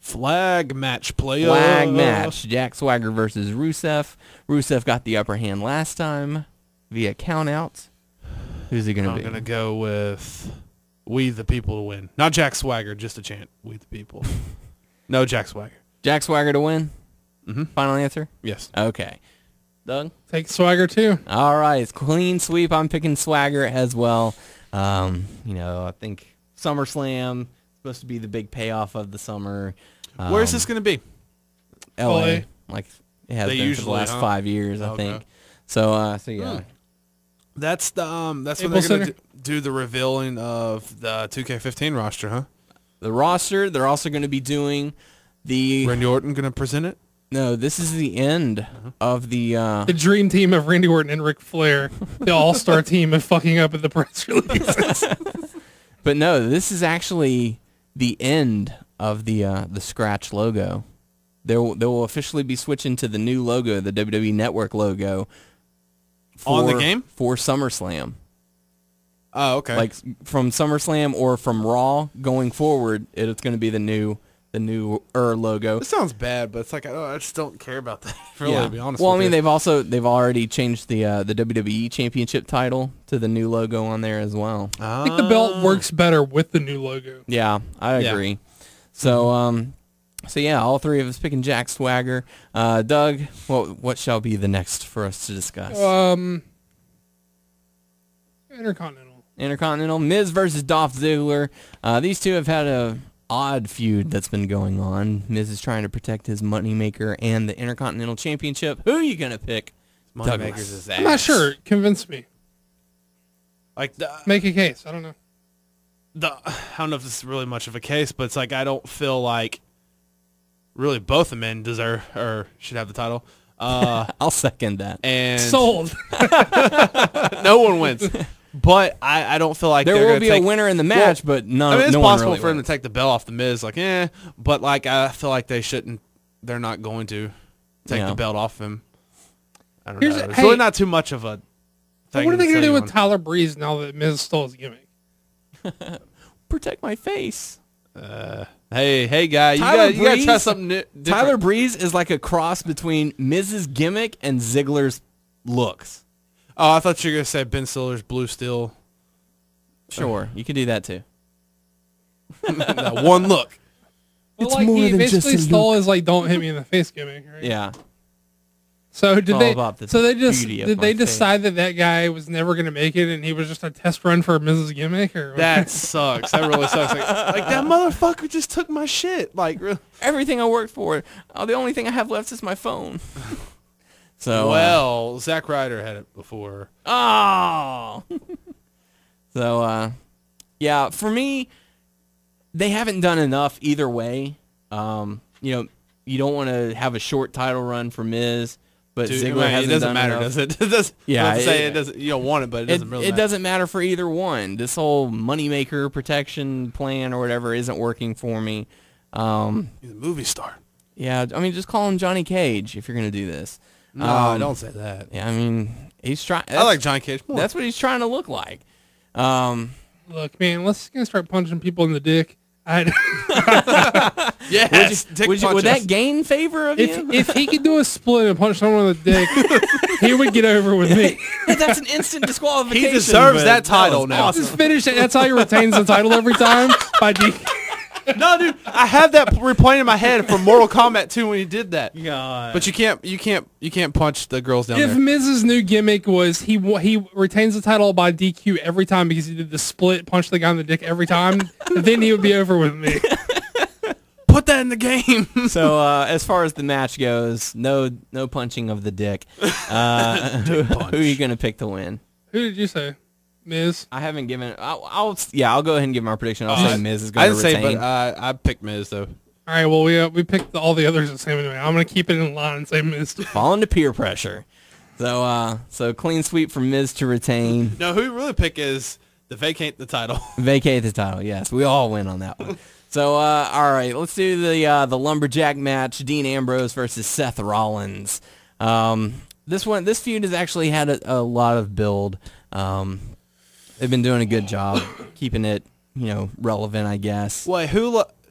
Flag match, player. Flag match, Jack Swagger versus Rusev. Rusev got the upper hand last time via countout. Who's he going to be? I'm going to go with We the People to win. Not Jack Swagger, just a chant. We the People. No Jack Swagger. Jack Swagger to win? Mm-hmm. Final answer? Yes. Okay. Doug? Take Swagger too. All right, it's clean sweep. I'm picking Swagger as well. I think SummerSlam is supposed to be the big payoff of the summer. Where's this going to be? LA, like it has They been for usually, the last 5 years, I Okay. think. So yeah. That's when Staples they're going Center? to do the revealing of the 2K15 roster, huh? The roster, they're also going to be doing the... Randy Orton going to present it? No, this is the end of the... The dream team of Randy Orton and Ric Flair, the all-star team of fucking up at the press releases. But no, this is actually the end of the Scratch logo. They will officially be switching to the new logo, the WWE Network logo. On the game? For SummerSlam. Oh, okay. Like from SummerSlam or from Raw going forward, it's going to be the new logo. This sounds bad, but it's like I just don't care about that. Really, to be honest. Well, I with mean, you. they've already changed the WWE Championship title to the new logo on there as well. I think the belt works better with the new logo. Yeah, I agree. So yeah, all three of us picking Jack Swagger. Doug, what shall be the next for us to discuss? Intercontinental, Miz versus Dolph Ziggler. These two have had a odd feud that's been going on. Miz is trying to protect his moneymaker and the Intercontinental Championship. Who are you gonna pick? Moneymaker's his ass. I'm not sure. Convince me. Like Make a case. I don't know. I don't know if this is really much of a case, but it's like I don't feel like really both the men deserve or should have the title. I'll second that. And Sold. no one wins. But I don't feel like There will be a winner in the match, but none. I mean, it's no one possible really for him to wins. take the belt off the Miz. Like, but like I feel like they shouldn't. They're not going to take the belt off him. I don't know. It's really not too much of a thing. What are they going to do with Tyler? Tyler Breeze now that Miz stole his gimmick? Protect my face. Hey, guy, you got to try something different. Tyler Breeze is like a cross between Miz's gimmick and Ziggler's looks. Oh, I thought you were going to say Ben Stiller's Blue Steel. Sure, you can do that too. That one look. Well, It's like more he than basically just a stole his like "Don't hit me in the face" gimmick, right? Yeah. So did all they? about the So they just beauty of did my they face. decide that guy was never going to make it, and he was just a test run for Mrs. Gimmick, or That sucks. That really sucks. Like that motherfucker just took my shit. Like, really? Everything I worked for. Oh, the only thing I have left is my phone. So Well, Zack Ryder had it before. oh. So yeah, for me, they haven't done enough either way. You don't want to have a short title run for Miz, but Dude, Ziggler hasn't it doesn't done matter, enough. does it? It does. Yeah, Not to say it- it doesn't. You don't want it, but it doesn't really. It matter. doesn't matter for either one. This whole moneymaker protection plan or whatever isn't working for me. He's a movie star. Yeah, I mean, just call him Johnny Cage if you're going to do this. No, don't say that. Yeah, I mean, he's trying. I like Johnny Cage more. That's what he's trying to look like. look, man, let's gonna start punching people in the dick. Yes. Would that gain favor of you? If he could do a split and punch someone in the dick, he would get over with me. That's an instant disqualification. He deserves but that title was now. awesome. Just finish it. That's how he retains the title every time by DQ. No, dude, I have that replaying in my head from Mortal Kombat 2 when he did that. God. But you can't punch the girls down If there. Miz's new gimmick was he retains the title by DQ every time because he did the split, punch the guy in the dick every time, then he would be over with me. Put that in the game. So as far as the match goes, no punching of the dick. Who are you going to pick to win? Who did you say? Miz? I haven't given. I'll go ahead and give my prediction. I'll say Miz is I going to didn't retain. say, but I picked Miz though. All right, well, we picked all the others the same anyway. I'm going to keep it in line and say Miz. Falling to peer pressure. So clean sweep for Miz to retain. No, who you really pick is to vacate the title. Vacate the title. Yes, we all win on that one. So all right, let's do the lumberjack match: Dean Ambrose versus Seth Rollins. This feud has actually had a lot of build. They've been doing a good job keeping it, relevant, I guess. Wait,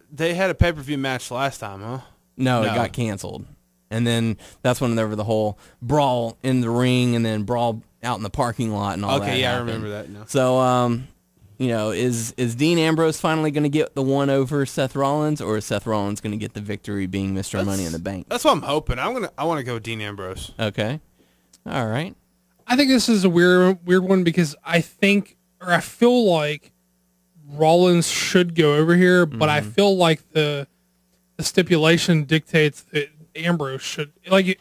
they had a pay-per-view match last time, huh? No, it No. got canceled. And then that's when there was the whole brawl in the ring and then brawl out in the parking lot and all that. Okay, yeah, happened. I remember that now. So, is Dean Ambrose finally going to get the one over Seth Rollins, or is Seth Rollins going to get the victory being Mr. Money in the Bank? That's what I'm hoping. I want to go with Dean Ambrose. Okay. All right. I think this is a weird one because I feel like Rollins should go over here, but I feel like the stipulation dictates that Ambrose should. Like,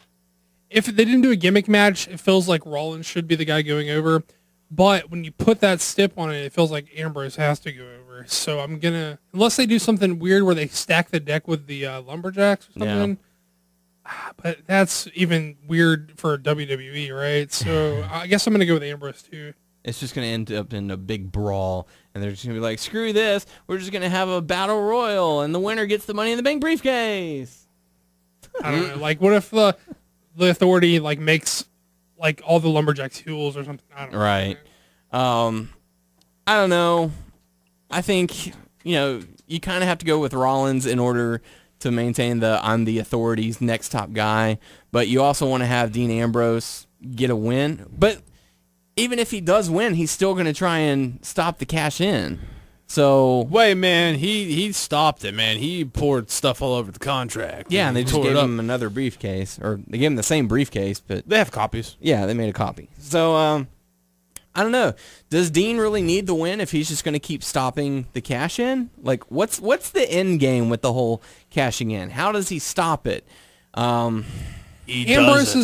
if they didn't do a gimmick match, it feels like Rollins should be the guy going over. But when you put that stip on it, it feels like Ambrose has to go over. So I'm gonna, unless they do something weird where they stack the deck with the lumberjacks or something. Yeah. But that's even weird for WWE, right? So I guess I'm going to go with Ambrose, too. It's just going to end up in a big brawl, and they're just going to be like, screw this, we're just going to have a battle royal, and the winner gets the Money in the Bank briefcase. I don't know. Like, what if the Authority, like, makes, like, all the Lumberjacks heels or something? I don't know. Right. I don't know. I think, you kind of have to go with Rollins in order to maintain I'm the Authority's next top guy, but you also want to have Dean Ambrose get a win. But even if he does win, he's still going to try and stop the cash in. So wait, man, he stopped it, man. He poured stuff all over the contract. Yeah, and they just gave him another briefcase, or they gave him the same briefcase, but they have copies. Yeah, they made a copy. So I don't know. Does Dean really need the win if he's just going to keep stopping the cash in? Like, what's the end game with the whole cashing in? How does he stop it? Ambrose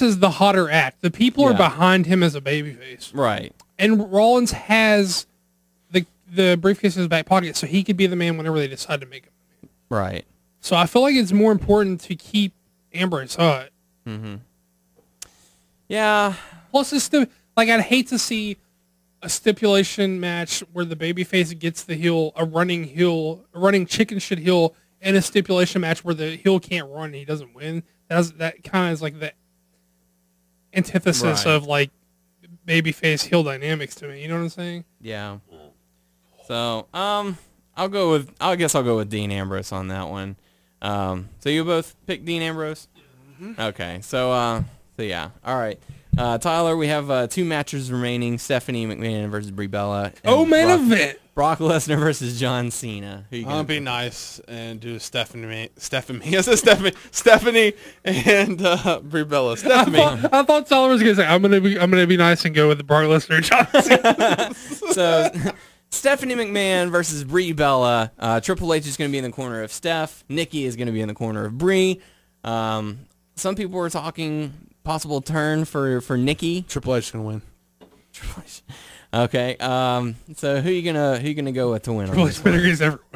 is the hotter act. The people are behind him as a babyface. Right. And Rollins has the briefcase in his back pocket, so he could be the man whenever they decide to make him. Right. So I feel like it's more important to keep Ambrose hot. Mm-hmm. Yeah. Plus, I'd hate to see a stipulation match where the babyface gets the heel, a running chicken shit heel, and a stipulation match where the heel can't run and he doesn't win. That kind of is like the antithesis of like babyface heel dynamics to me. You know what I'm saying? Yeah. So, I guess I'll go with Dean Ambrose on that one. So you both pick Dean Ambrose? Mm-hmm. Okay. So yeah. All right. Tyler, we have 2 matches remaining. Stephanie McMahon versus Brie Bella. Main event. Brock Lesnar versus John Cena. I'm going to be nice and do Stephanie and Brie Bella. Stephanie. I thought Tyler was going to say, I'm gonna be nice and go with Brock Lesnar and John Cena. So, Stephanie McMahon versus Brie Bella. Triple H is going to be in the corner of Steph. Nikki is going to be in the corner of Brie. Some people were talking possible turn for Nikki. Triple H is going to win. Triple H. Okay. So who you gonna go with to win? Triple H better against everyone.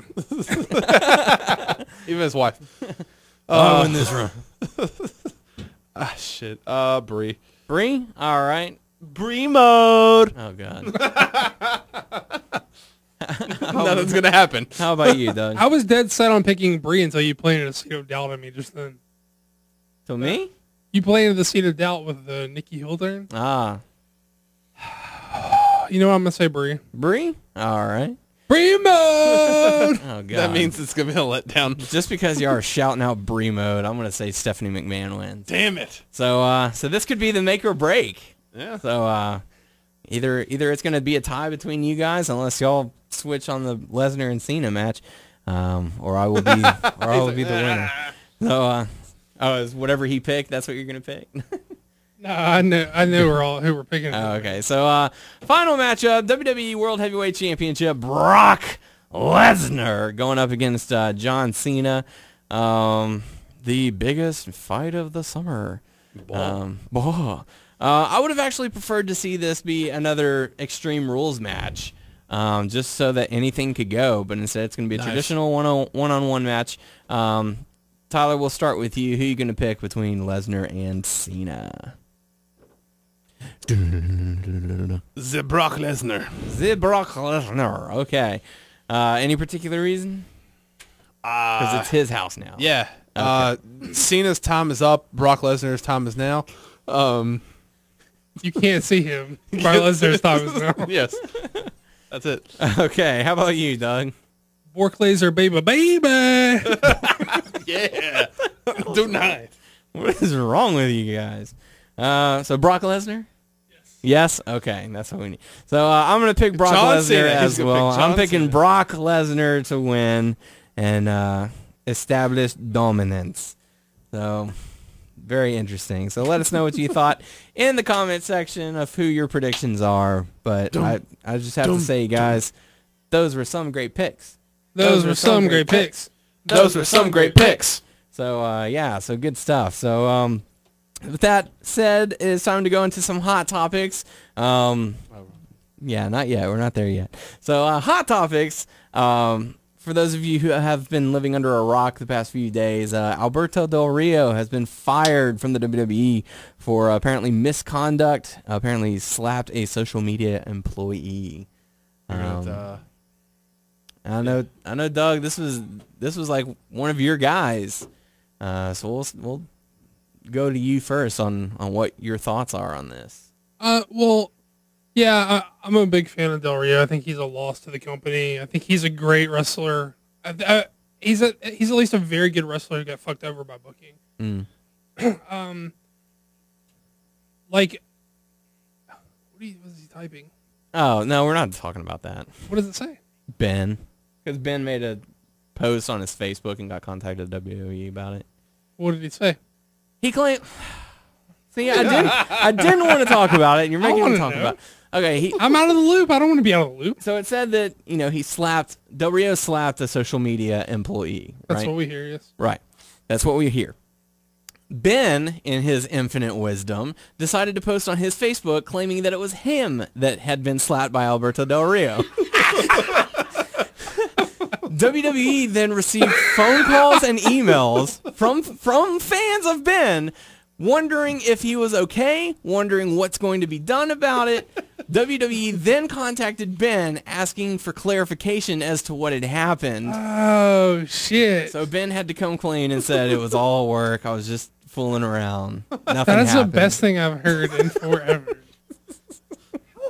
Even his wife. I win this run. Shit. Brie. Brie? All right. Brie mode. Oh God. Nothing's gonna happen. How about you, Doug? I was dead set on picking Brie until you planted a seed of doubt on me just then. To me? You planted the seed of doubt with the Nikki Hill turn. Ah. You know what I'm gonna say, Brie. Brie? All right. Brie mode. Oh God. That means it's gonna be a letdown. Just because you are shouting out Brie mode, I'm gonna say Stephanie McMahon wins. Damn it. So this could be the make or break. Yeah. So either it's gonna be a tie between you guys, unless y'all switch on the Lesnar and Cena match, or I will be the winner. So is whatever he picked, that's what you're gonna pick? No, I know who we're picking. Oh, okay, so final matchup, WWE World Heavyweight Championship, Brock Lesnar going up against John Cena. The biggest fight of the summer. I would have actually preferred to see this be another Extreme Rules match, just so that anything could go, but instead it's going to be a traditional one-on-one match. Tyler, we'll start with you. Who are you going to pick between Lesnar and Cena? The Brock Lesnar. The Brock Lesnar. Okay. Any particular reason? Because it's his house now. Yeah. Okay. Cena's time is up. Brock Lesnar's time is now. You can't see him. Brock Lesnar's time is now. Yes. That's it. Okay. How about you, Doug? Brock Lesnar, baby. Yeah. Do nice. What is wrong with you guys? So Brock Lesnar? Yes? Okay, that's what we need. So I'm going to pick Brock Lesnar as well. I'm picking Brock Lesnar to win and establish dominance. So very interesting. So let us know what you thought in the comment section of who your predictions are. But I just have to say, guys, those were some great picks. Those were some great picks. Those were some great picks. So, yeah, so good stuff. So, with that said, it's time to go into some hot topics. Yeah, not yet. We're not there yet. So, hot topics. For those of you who have been living under a rock the past few days, Alberto Del Rio has been fired from the WWE for apparently misconduct. Apparently, he slapped a social media employee. I know, Doug. This was like one of your guys. So we'll go to you first on what your thoughts are on this. Well, yeah, I'm a big fan of Del Rio. I think he's a loss to the company. I think he's a great wrestler. He's at least a very good wrestler who got fucked over by booking. Like, what is he typing? Oh, no, we're not talking about that. What does it say? Ben. Because Ben made a post on his Facebook and got contacted WWE about it. What did he say? He claimed... See, I didn't want to talk about it, and you're making me talk about it. Okay, I'm out of the loop. I don't want to be out of the loop. So it said that, Del Rio slapped a social media employee, right? That's what we hear, yes. Right. That's what we hear. Ben, in his infinite wisdom, decided to post on his Facebook claiming that it was him that had been slapped by Alberto Del Rio. WWE then received phone calls and emails from fans of Ben wondering if he was okay, wondering what's going to be done about it. WWE then contacted Ben asking for clarification as to what had happened. Oh, shit. So Ben had to come clean and said it was all work. I was just fooling around. Nothing That's happened. the best thing I've heard in forever.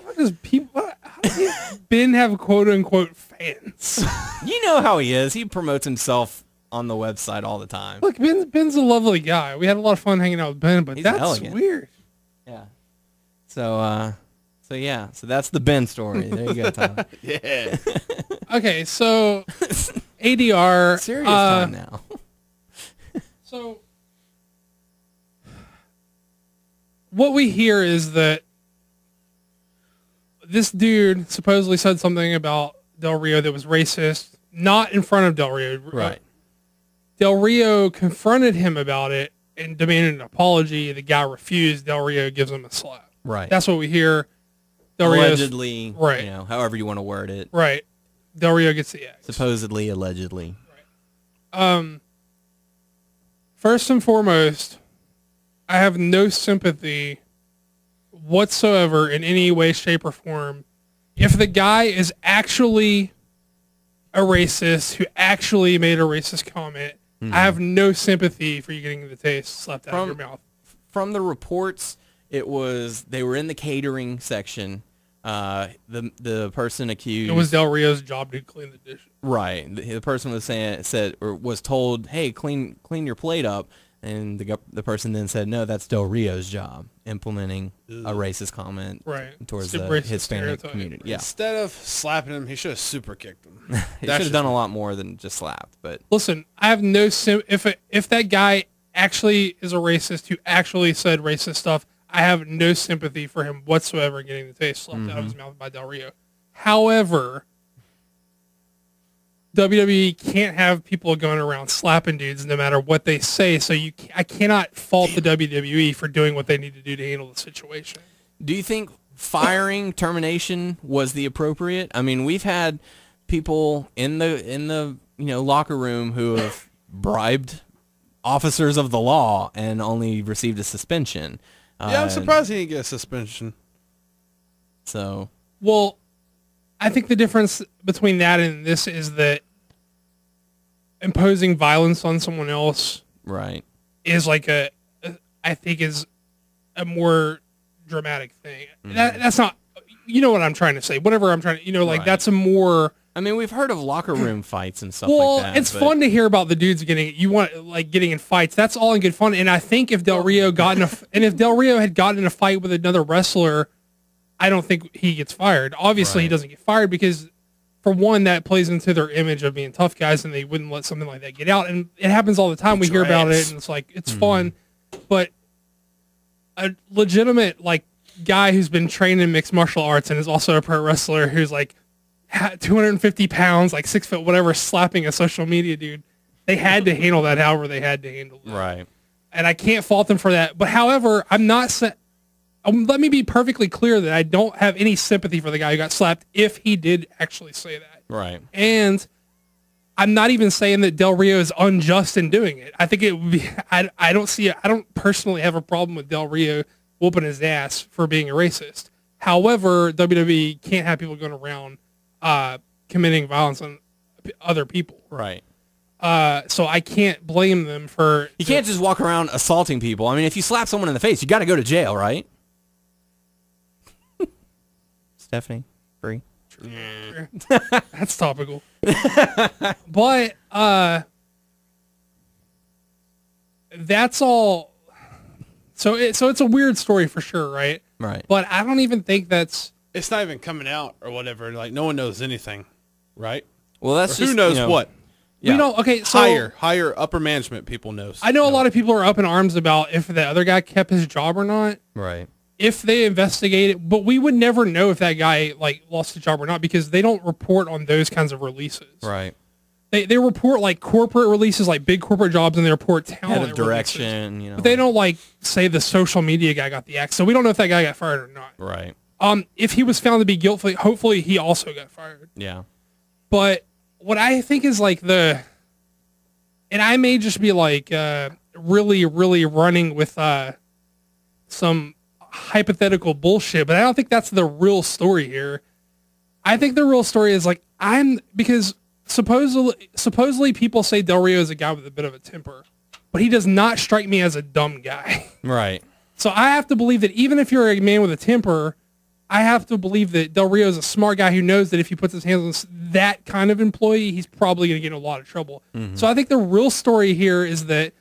How does Ben have quote-unquote fans? You know how he is. He promotes himself on the website all the time. Look, Ben's a lovely guy. We had a lot of fun hanging out with Ben, but He's that's elegant. weird. Yeah. So that's the Ben story. There you go, Tyler. Yeah. Okay, so ADR. Serious time now. So what we hear is that this dude supposedly said something about Del Rio that was racist, not in front of Del Rio. Right. Del Rio confronted him about it and demanded an apology. The guy refused. Del Rio gives him a slap. Right. That's what we hear. Del Allegedly, right. However you want to word it. Right. Del Rio gets the X. Supposedly, allegedly. Right. First and foremost, I have no sympathy whatsoever in any way, shape, or form if the guy is actually a racist who actually made a racist comment. I have no sympathy for you getting the taste slapped out of your mouth. From the reports, they were in the catering section. The person accused. It was Del Rio's job to clean the dishes. Right. The person was told, "Hey, clean your plate up," and the person then said, "No, that's Del Rio's job, implementing a racist comment towards the Hispanic community." Yeah. Instead of slapping him, he should have super kicked him. He should have done a lot more than just slapped. But listen, I have no if that guy actually is a racist who actually said racist stuff, I have no sympathy for him whatsoever getting the taste slapped out of his mouth by Del Rio. However, WWE can't have people going around slapping dudes no matter what they say, so I cannot fault the WWE for doing what they need to do to handle the situation. Do you think firing, termination was the appropriate? I mean, we've had people in the locker room who have bribed officers of the law and only received a suspension. Yeah, I'm surprised he didn't get a suspension. So, well, I think the difference between that and this is that imposing violence on someone else, right, is like I think is a more dramatic thing. That's not, you know what I'm trying to say. Whatever I'm trying to, like that's a more. I mean, we've heard of locker room fights and stuff well, like that. It's fun to hear about the dudes getting in fights. That's all in good fun. And I think if Del Rio if Del Rio had gotten in a fight with another wrestler, I don't think he gets fired. Obviously, he doesn't get fired because, for one, that plays into their image of being tough guys, and they wouldn't let something like that get out. And it happens all the time. We hear about it, and it's like it's fun. but a legitimate like guy who's been trained in mixed martial arts and is also a pro wrestler who's like 250 pounds, like 6 foot, whatever, slapping a social media dude. They had to handle that however they had to handle it. Right. And I can't fault them for that. But however, I'm not let me be perfectly clear that I don't have any sympathy for the guy who got slapped if he did actually say that. Right. And I'm not even saying that Del Rio is unjust in doing it. I think it would be, I don't personally have a problem with Del Rio whooping his ass for being a racist. However, WWE can't have people going around committing violence on other people. Right. So I can't blame them for... You can't just walk around assaulting people. I mean, if you slap someone in the face, you got to go to jail, right? Stephanie, free. That's topical. But that's all. So it's a weird story for sure, right? Right. But I don't even think that's... It's not even coming out or whatever. Like, no one knows anything, right? Well, that's Or just, who knows you know, what? We don't... Okay, so... Higher upper management people knows. I know a lot of people are up in arms about if the other guy kept his job or not. Right. If they investigate it, but we would never know if that guy like lost his job or not because they don't report on those kinds of releases. Right. They report like corporate releases, like big corporate jobs, and they report talent Head of direction, releases. you know. But they don't like say the social media guy got the axe. So we don't know if that guy got fired or not. Right. If he was found to be guilty, hopefully he also got fired. Yeah. But what I think is like and I may just be like really, really running with some hypothetical bullshit, but I don't think that's the real story here. I think the real story is like because supposedly people say Del Rio is a guy with a bit of a temper, but he does not strike me as a dumb guy. Right. So I have to believe that even if you're a man with a temper, I have to believe that Del Rio is a smart guy who knows that if he puts his hands on that kind of employee, he's probably going to get in a lot of trouble. Mm-hmm. So I think the real story here is that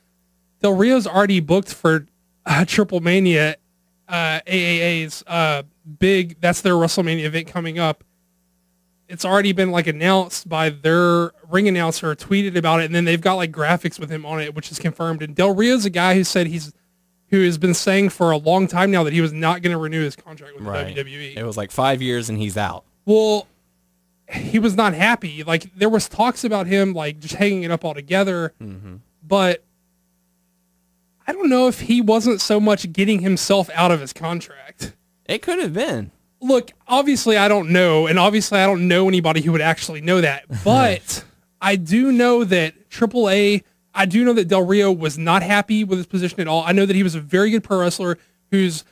Del Rio's already booked for Triple Mania, AAA's big, that's their WrestleMania event coming up. It's already been like announced by their ring announcer, tweeted about it, and then they've got like graphics with him on it, which is confirmed. And Del Rio's a guy who said who has been saying for a long time now that he was not going to renew his contract with WWE. It was like 5 years and he's out. Well, he was not happy. Like there was talks about him like just hanging it up altogether, but I don't know if he wasn't so much getting himself out of his contract. It could have been. Look, obviously I don't know, and obviously I don't know anybody who would actually know that, but I do know that AAA, I do know that Del Rio was not happy with his position at all. I know that he was a very good pro wrestler who's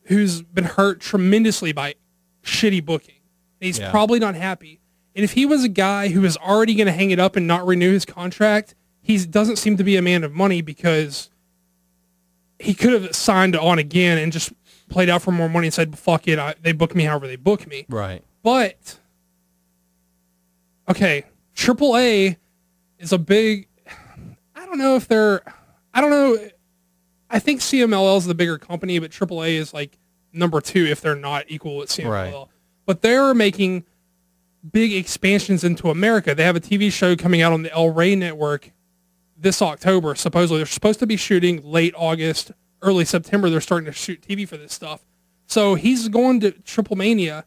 been hurt tremendously by shitty booking. He's probably not happy. And if he was a guy who was already going to hang it up and not renew his contract, he doesn't seem to be a man of money because he could have signed on again and just played out for more money and said, fuck it, they book me however they book me. Right. But, okay, AAA is a big, I don't know. I think CMLL is the bigger company, but AAA is like number 2 if they're not equal with CMLL. Right. But they're making big expansions into America. They have a TV show coming out on the El Rey network this October. Supposedly they're supposed to be shooting late August, early September. They're starting to shoot TV for this stuff. So he's going to Triple Mania,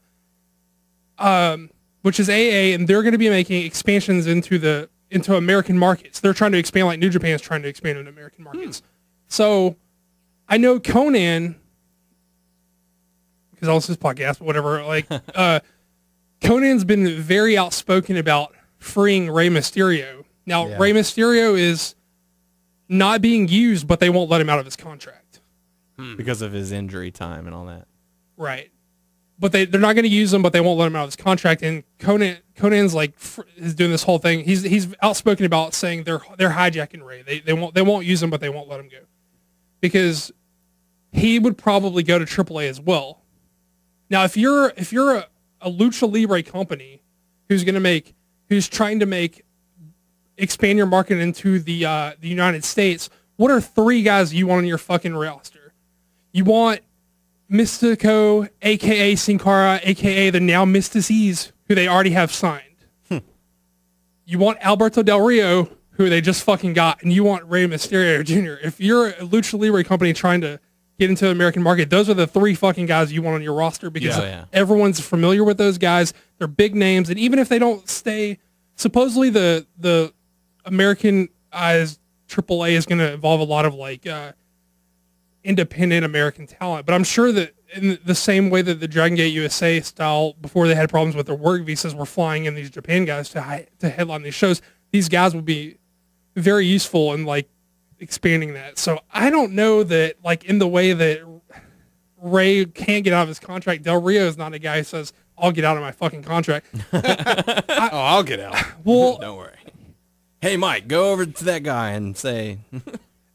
which is AA, and they're going to be making expansions into American markets. They're trying to expand like New Japan is trying to expand into American markets. So I know Conan, because I was his podcast, but whatever, like Conan's been very outspoken about freeing Rey Mysterio. Now, Rey Mysterio is not being used, but they won't let him out of his contract. Because of his injury time and all that. Right. But they're not going to use him, but they won't let him out of his contract. And Conan's like is doing this whole thing. He's outspoken about saying they're hijacking Rey. They won't use him, but they won't let him go because he would probably go to AAA as well. Now, if you're a Lucha Libre company who's trying to expand your market into the United States, what are 3 guys you want on your fucking roster? You want Mystico, a.k.a. Sin Cara, a.k.a. the now Mystices, who they already have signed. You want Alberto Del Rio, who they just fucking got, and you want Rey Mysterio Jr. If you're a Lucha Libre company trying to get into the American market, those are the 3 fucking guys you want on your roster because everyone's familiar with those guys. They're big names, and even if they don't stay, supposedly the Americanized AAA is going to involve a lot of like independent American talent. But I'm sure that in the same way that the Dragon Gate USA style, before they had problems with their work visas, were flying in these Japan guys to headline these shows, these guys would be very useful in like expanding that. So I don't know that like in the way that Ray can't get out of his contract, Del Rio is not a guy who says, I'll get out of my fucking contract. I'll get out. Well, Don't worry. Hey, Mike, go over to that guy and say...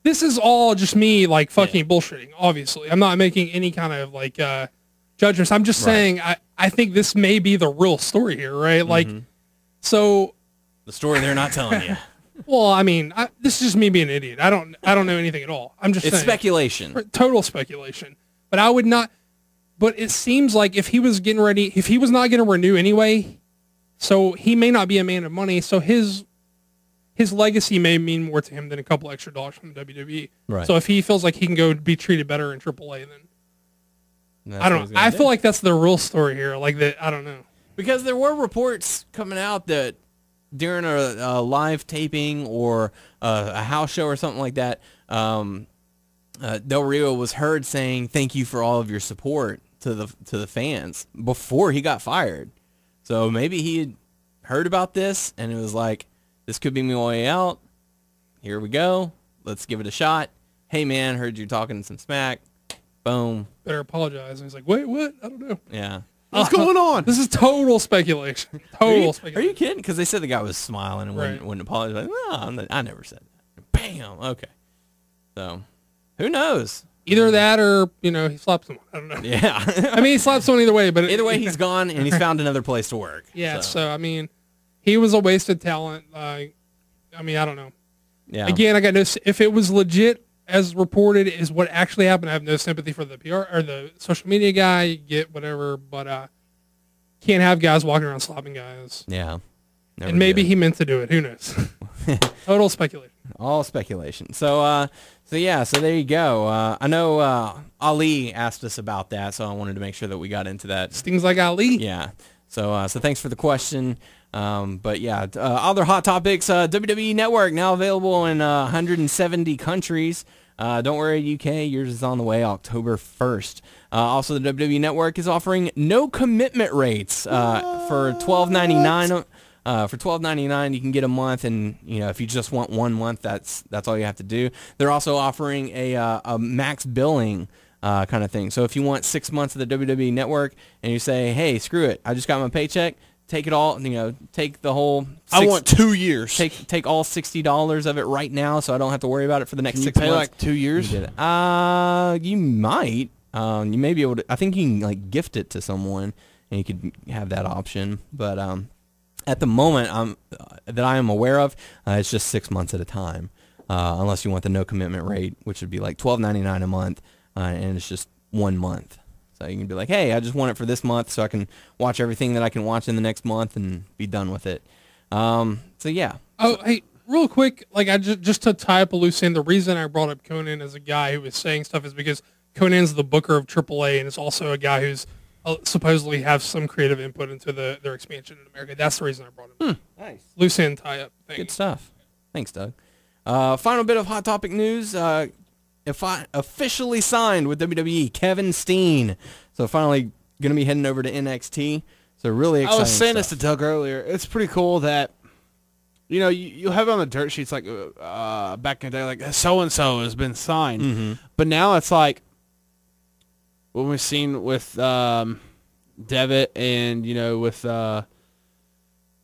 This is all just me like fucking bullshitting, obviously. I'm not making any kind of like judgments. I'm just saying I think this may be the real story here, right? Like, so... The story they're not telling you. Well, I mean, this is just me being an idiot. I don't know anything at all. I'm just saying. It's speculation. Total speculation. But I would not... But it seems like if he was getting ready... If he was not going to renew anyway, so he may not be a man of money, so his legacy may mean more to him than a couple extra dollars from the WWE. Right. So if he feels like he can go be treated better in AAA, then... I don't know. I feel like that's the real story here. Like that, I don't know. Because there were reports coming out that during a live taping or a house show or something like that, Del Rio was heard saying thank you for all of your support to the fans before he got fired. So maybe he had heard about this and it was like, this could be my way out. Here we go. Let's give it a shot. Hey man, heard you talking some smack. Boom. Better apologize. And he's like, wait, what? I don't know. Yeah. What's going on? This is total speculation. Total speculation. Are you kidding? Because they said the guy was smiling and wouldn't apologize. No, I never said that. Bam. Okay. So, who knows? Either that or, he slapped someone. I don't know. Yeah. I mean, he slapped someone either way. But either way, he's gone and he's found another place to work. Yeah, so I mean, he was a wasted talent. I don't know. Yeah. Again, I got no... If it was legit, as reported, is what actually happened, I have no sympathy for the PR or the social media guy. You get whatever, but can't have guys walking around slapping guys. Yeah. And maybe he meant to do it. Who knows? Total speculation. All speculation. So there you go. I know Ali asked us about that, so I wanted to make sure that we got into that. Stings like Ali. Yeah. So thanks for the question. But yeah, other hot topics. WWE Network now available in 170 countries. Don't worry, UK. Yours is on the way October 1st. Also, the WWE Network is offering no commitment rates for $12.99. For $12.99, you can get a month, and if you just want 1 month, that's all you have to do. They're also offering a max billing kind of thing. So if you want 6 months of the WWE Network, and you say, "Hey, screw it, I just got my paycheck. Take it all. Take the whole. I want 2 years. Take all $60 of it right now, so I don't have to worry about it for the next 6 months." You pay like 2 years? You might. You may be able to. I think you can like gift it to someone, and you could have that option. But at the moment, that I am aware of, it's just 6 months at a time, unless you want the no commitment rate, which would be like $12.99 a month, and it's just 1 month. So you can be like, hey, I just want it for this month so I can watch everything that I can watch in the next month and be done with it. So yeah. Oh, hey, real quick, like I just to tie up a loose end, the reason I brought up Conan as a guy who was saying stuff is because Conan's the booker of AAA and is also a guy who's supposedly have some creative input into their expansion in America. That's the reason I brought him. Nice. Loose end tie up. Good stuff. Thanks, Doug. Final bit of Hot Topic news. Officially signed with WWE, Kevin Steen. So finally going to be heading over to NXT. So really exciting I was saying stuff. this to Doug earlier. It's pretty cool that, you have it on the dirt sheets like back in the day, like so-and-so has been signed. Mm-hmm. But now it's like what we've seen with Devitt and, with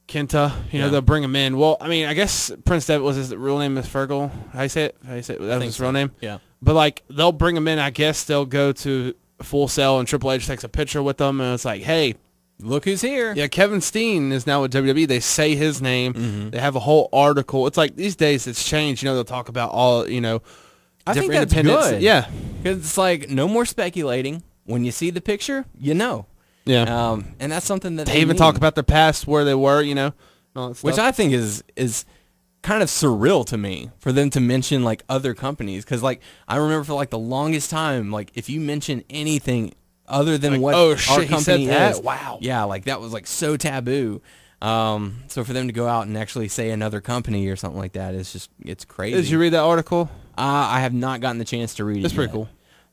Kenta, they'll bring him in. Well, I mean, I guess Prince Devitt was his real name is Fergal. How you say it? That was his real name? Yeah. But, like, they'll bring him in. I guess they'll go to Full Sail and Triple H takes a picture with them, and it's like, hey, look who's here. Yeah, Kevin Steen is now with WWE. They say his name. Mm-hmm. They have a whole article. It's like these days it's changed. They'll talk about all, I think that's good. Yeah. Because it's like no more speculating. When you see the picture, Yeah. And that's something that they even talk about their past, where they were, which I think is kind of surreal to me for them to mention like other companies, because like I remember for like the longest time, like if you mention anything other than what oh our shit, he said company that? is, Wow. yeah, like that was like so taboo. So for them to go out and actually say another company or something like that is just, it's crazy. Did you read that article? I have not gotten the chance to read it. It's pretty yet. cool.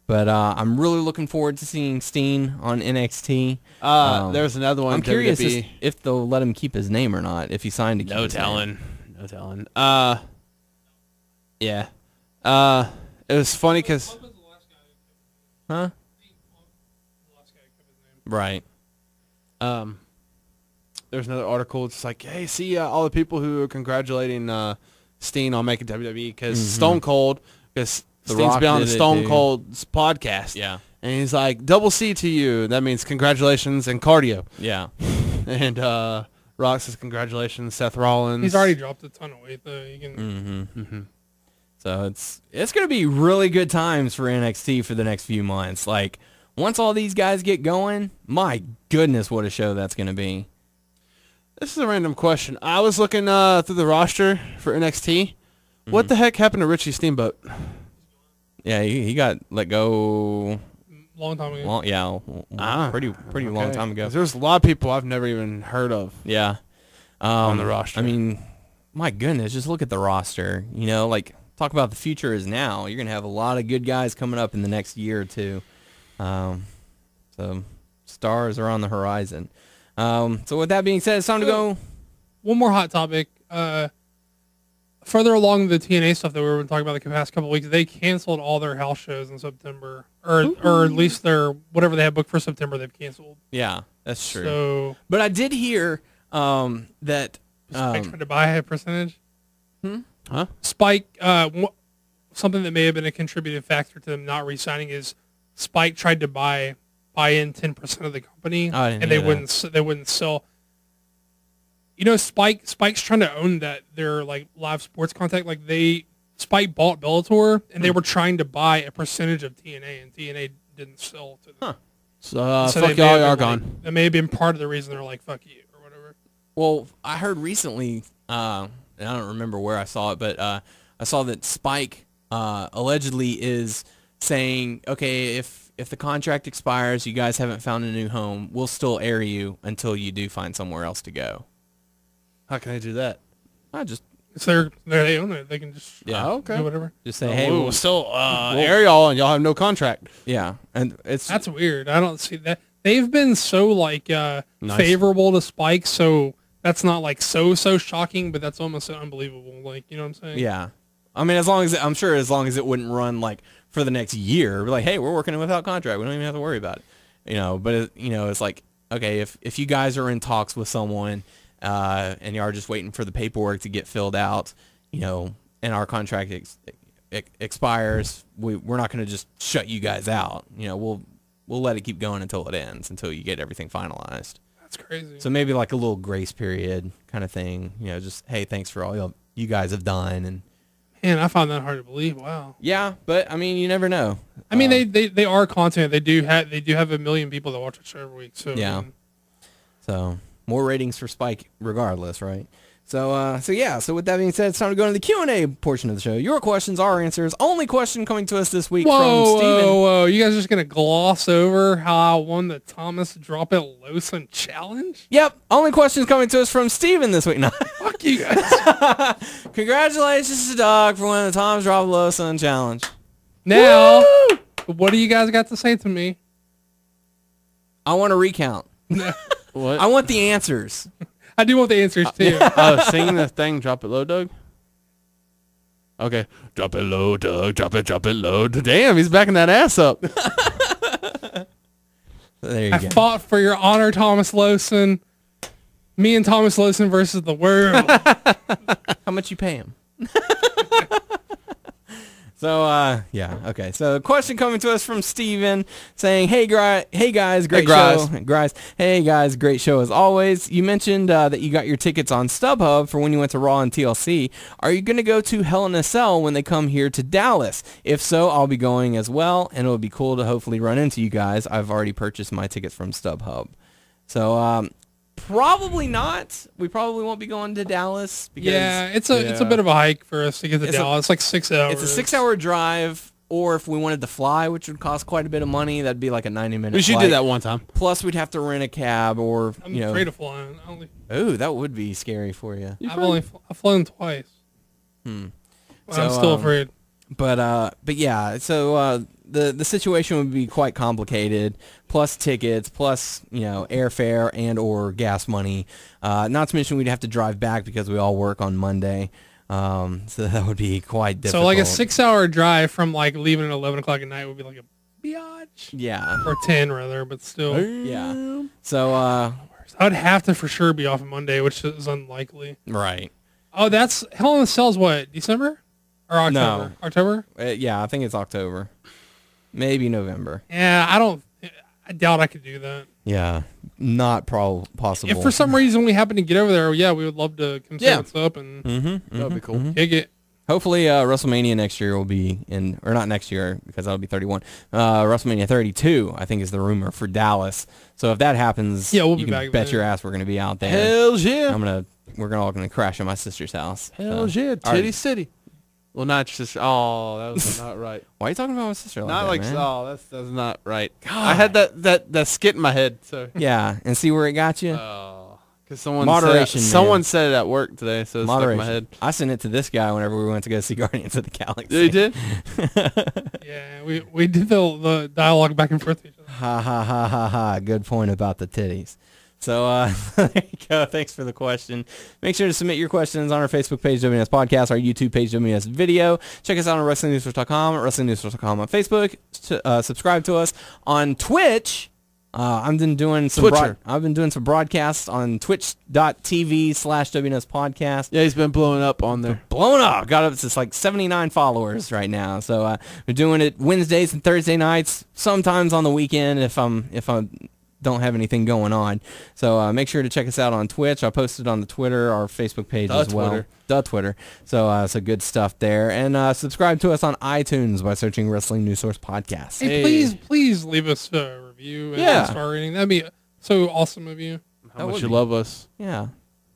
But I'm really looking forward to seeing Steen on NXT. There's another one. I'm curious WWE. if they'll let him keep his name or not. If he signed to keep No his name. telling. No telling. Yeah. It was funny because. Huh? Right. There's another article. It's like, hey, see all the people who are congratulating Steen on making WWE because Stone Cold, because The Steen's Rock been on did it, Stone too. Cold's podcast. Yeah. And he's like, double C to you. That means congratulations and cardio. Yeah. And Rock says congratulations, Seth Rollins. He's already dropped a ton of weight though. You can. So it's going to be really good times for NXT for the next few months. Like, once all these guys get going, my goodness, what a show that's going to be. This is a random question. I was looking through the roster for NXT. What the heck happened to Richie Steamboat? Yeah, he got let go. Long time ago. Well, pretty long time ago. 'Cause there's a lot of people I've never even heard of. Yeah. On the roster. I mean, my goodness, just look at the roster. You know, like, talk about the future is now. You're going to have a lot of good guys coming up in the next year or two. So stars are on the horizon. So with that being said, it's time to go. One more hot topic. Further along the TNA stuff that we were talking about the past couple of weeks, they canceled all their house shows in September, or at least their whatever they had booked for September, they've canceled. Yeah, that's true. So, but I did hear that Spike tried to buy a percentage. Huh? Spike, something that may have been a contributing factor to them not re-signing is Spike tried to buy in 10% of the company, Oh, I didn't and hear they wouldn't sell. You know, Spike's trying to own their like live sports contact. Like Spike bought Bellator, and they were trying to buy a percentage of TNA, and TNA didn't sell to them. So, So fuck they may y'all, have y'all been, gone. like, that may have been part of the reason they're like, fuck you, or whatever. Well, I heard recently, and I don't remember where I saw it, but I saw that Spike allegedly is saying, okay, if the contract expires, you guys haven't found a new home, we'll still air you until you do find somewhere else to go. How can they do that? I just So they own it. They can just okay. do whatever. just say, hey, we'll still air y'all, and y'all have no contract. yeah, and it's That's weird. I don't see that. They've been so like favorable to Spike, so that's not like so shocking, but that's almost unbelievable. Like, you know what I'm saying? yeah. I mean, as long as it wouldn't run like for the next year, like, hey, we're working without contract, we don't even have to worry about it, you know. But it's like, okay, if you guys are in talks with someone. And you are just waiting for the paperwork to get filled out, you know, and our contract expires, we're not going to just shut you guys out. You know, we'll let it keep going until it ends, until you get everything finalized. That's crazy. So maybe like a little grace period kind of thing. You know, just, hey, thanks for all you guys have done. And Man, I found that hard to believe. Wow. yeah, but I mean, you never know. I mean, they are content. They do have 1 million people that watch the show every week. So Yeah. I mean, So more ratings for Spike regardless, right? So with that being said, it's time to go into the Q&A portion of the show. Your questions, our answers. Only question coming to us this week from Steven. Whoa! You guys are just gonna gloss over how I won the Thomas Drop It Lawson challenge? Yep, only questions coming to us from Steven this week. No. Fuck you guys. Congratulations to Doug for winning the Tom's Drop Low Sun Challenge. Now, what do you guys got to say to me? I want a recount. What? I want the answers. I do want the answers too. Sing the thing, drop it low, Doug. Okay. Drop it low, Doug. Drop it low. Damn, he's backing that ass up. There you I go. fought for your honor, Thomas Lawson. Me and Thomas Lawson versus the world. How much you pay him? So, okay. So, question coming to us from Steven saying, hey guys, great show. Hey guys, great show as always. You mentioned that you got your tickets on StubHub for when you went to Raw and TLC. Are you going to go to Hell in a Cell when they come here to Dallas? If so, I'll be going as well, and it would be cool to hopefully run into you guys. I've already purchased my tickets from StubHub. So, Probably not. We probably won't be going to Dallas. Because it's a bit of a hike for us to get to Dallas. It's like 6 hours. It's a 6-hour drive. Or if we wanted to fly, which would cost quite a bit of money, that'd be like a 90-minute We should flight. do that one time. Plus, we'd have to rent a cab or, I'm afraid of flying. Oh, that would be scary for you. I've flown twice. But I'm still afraid. But yeah, so the situation would be quite complicated. Plus tickets, plus airfare and or gas money. Not to mention we'd have to drive back because we all work on Monday. So that would be quite difficult. So like a 6-hour drive from like leaving at 11 o'clock at night would be like a biatch. Yeah. Or 10 rather, but still. Yeah. So I would have to for sure be off on Monday, which is unlikely. Right. Oh, that's Hell in a Cell's what? December or October? No. October? Yeah, I think it's October. Maybe November. Yeah, I doubt I could do that. Yeah, not possible. If for some reason we happen to get over there, we would love to come see what's up and that would be cool. kick it. Hopefully, WrestleMania next year will be or not next year because that'll be 31. WrestleMania 32, I think, is the rumor for Dallas. So if that happens, we'll you be can back bet then. your ass we're gonna be out there. Hells yeah. We're all gonna crash at my sister's house. Hells yeah. Titty City. Well, not just. Oh, that was not right. Why are you talking about my sister like Not that, like. man? Oh, that's not right. I had that skit in my head. So. Yeah, and see where it got you? Oh, because someone Moderation, man. someone said it at work today, so it's stuck in my head. I sent it to this guy whenever we went to go see Guardians of the Galaxy. You did? Yeah, we did the dialogue back and forth to each other. Ha ha ha ha ha. Good point about the titties. So there you go. Thanks for the question. Make sure to submit your questions on our Facebook page, WNS Podcast, our YouTube page, WNS Video. Check us out on WrestlingNewsSource.com, WrestlingNewsSource.com on Facebook. Subscribe to us on Twitch. I've been doing some broadcasts on twitch.tv/WNS Podcast. Yeah, he's been blowing up on there. Blowing up. Got up to like 79 followers right now. So we're doing it Wednesdays and Thursday nights, sometimes on the weekend if I don't have anything going on. So make sure to check us out on Twitch. I posted on the Twitter, our Facebook page as well. The Twitter. So good stuff there. And subscribe to us on iTunes by searching Wrestling News Source Podcast. Hey, please leave us a review and a star rating. That'd be so awesome of you. How much you love us. Yeah.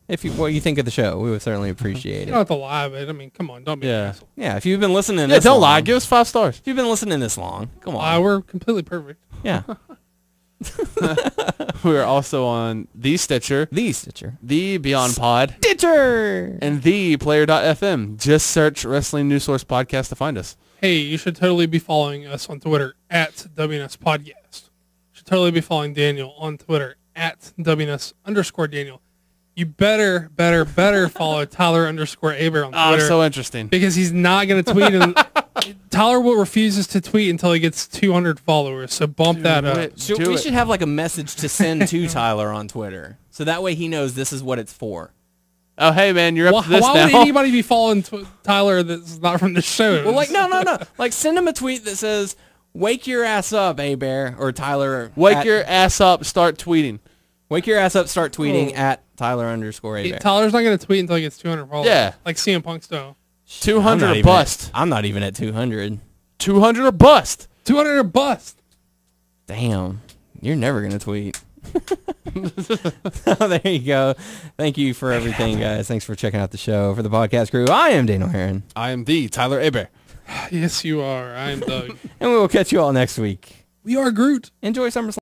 What you think of the show, we would certainly appreciate it. You don't have to lie, but I mean, come on, don't be an asshole. Yeah, if you've been listening this don't lie. Give us 5 stars. If you've been listening this long, come on. We're completely perfect. Yeah. We're also on the Stitcher, the Beyond Pod, and the Player.fm. Just search Wrestling News Source Podcast to find us. Hey, you should totally be following us on Twitter at WNS Podcast. You should totally be following Daniel on Twitter at WNS_Daniel. You better follow Tyler _Aber on Twitter. Oh, so interesting. Because he's not going to tweet. Tyler refuses to tweet until he gets 200 followers, so bump that up. We should have like a message to send to Tyler on Twitter, so that way he knows this is what it's for. Oh, hey, man, you're up to this now. Why would anybody be following Tyler that's not from the show? Well, like, no. Like, send him a tweet that says, wake your ass up, A-Bear, or Tyler. Wake your ass up, start tweeting. Wake your ass up, start tweeting at Tyler _A-Bear. Tyler's not going to tweet until he gets 200 followers. Yeah. Like CM Punk style. 200 or bust. I'm not even at 200. 200 or bust. 200 or bust. Damn. You're never going to tweet. There you go. Thank you for everything, guys. Thanks for checking out the show. For the podcast crew, I am Daniel Heron. I am the Tyler Aber. Yes, you are. I am Doug. And we will catch you all next week. We are Groot. Enjoy SummerSlam.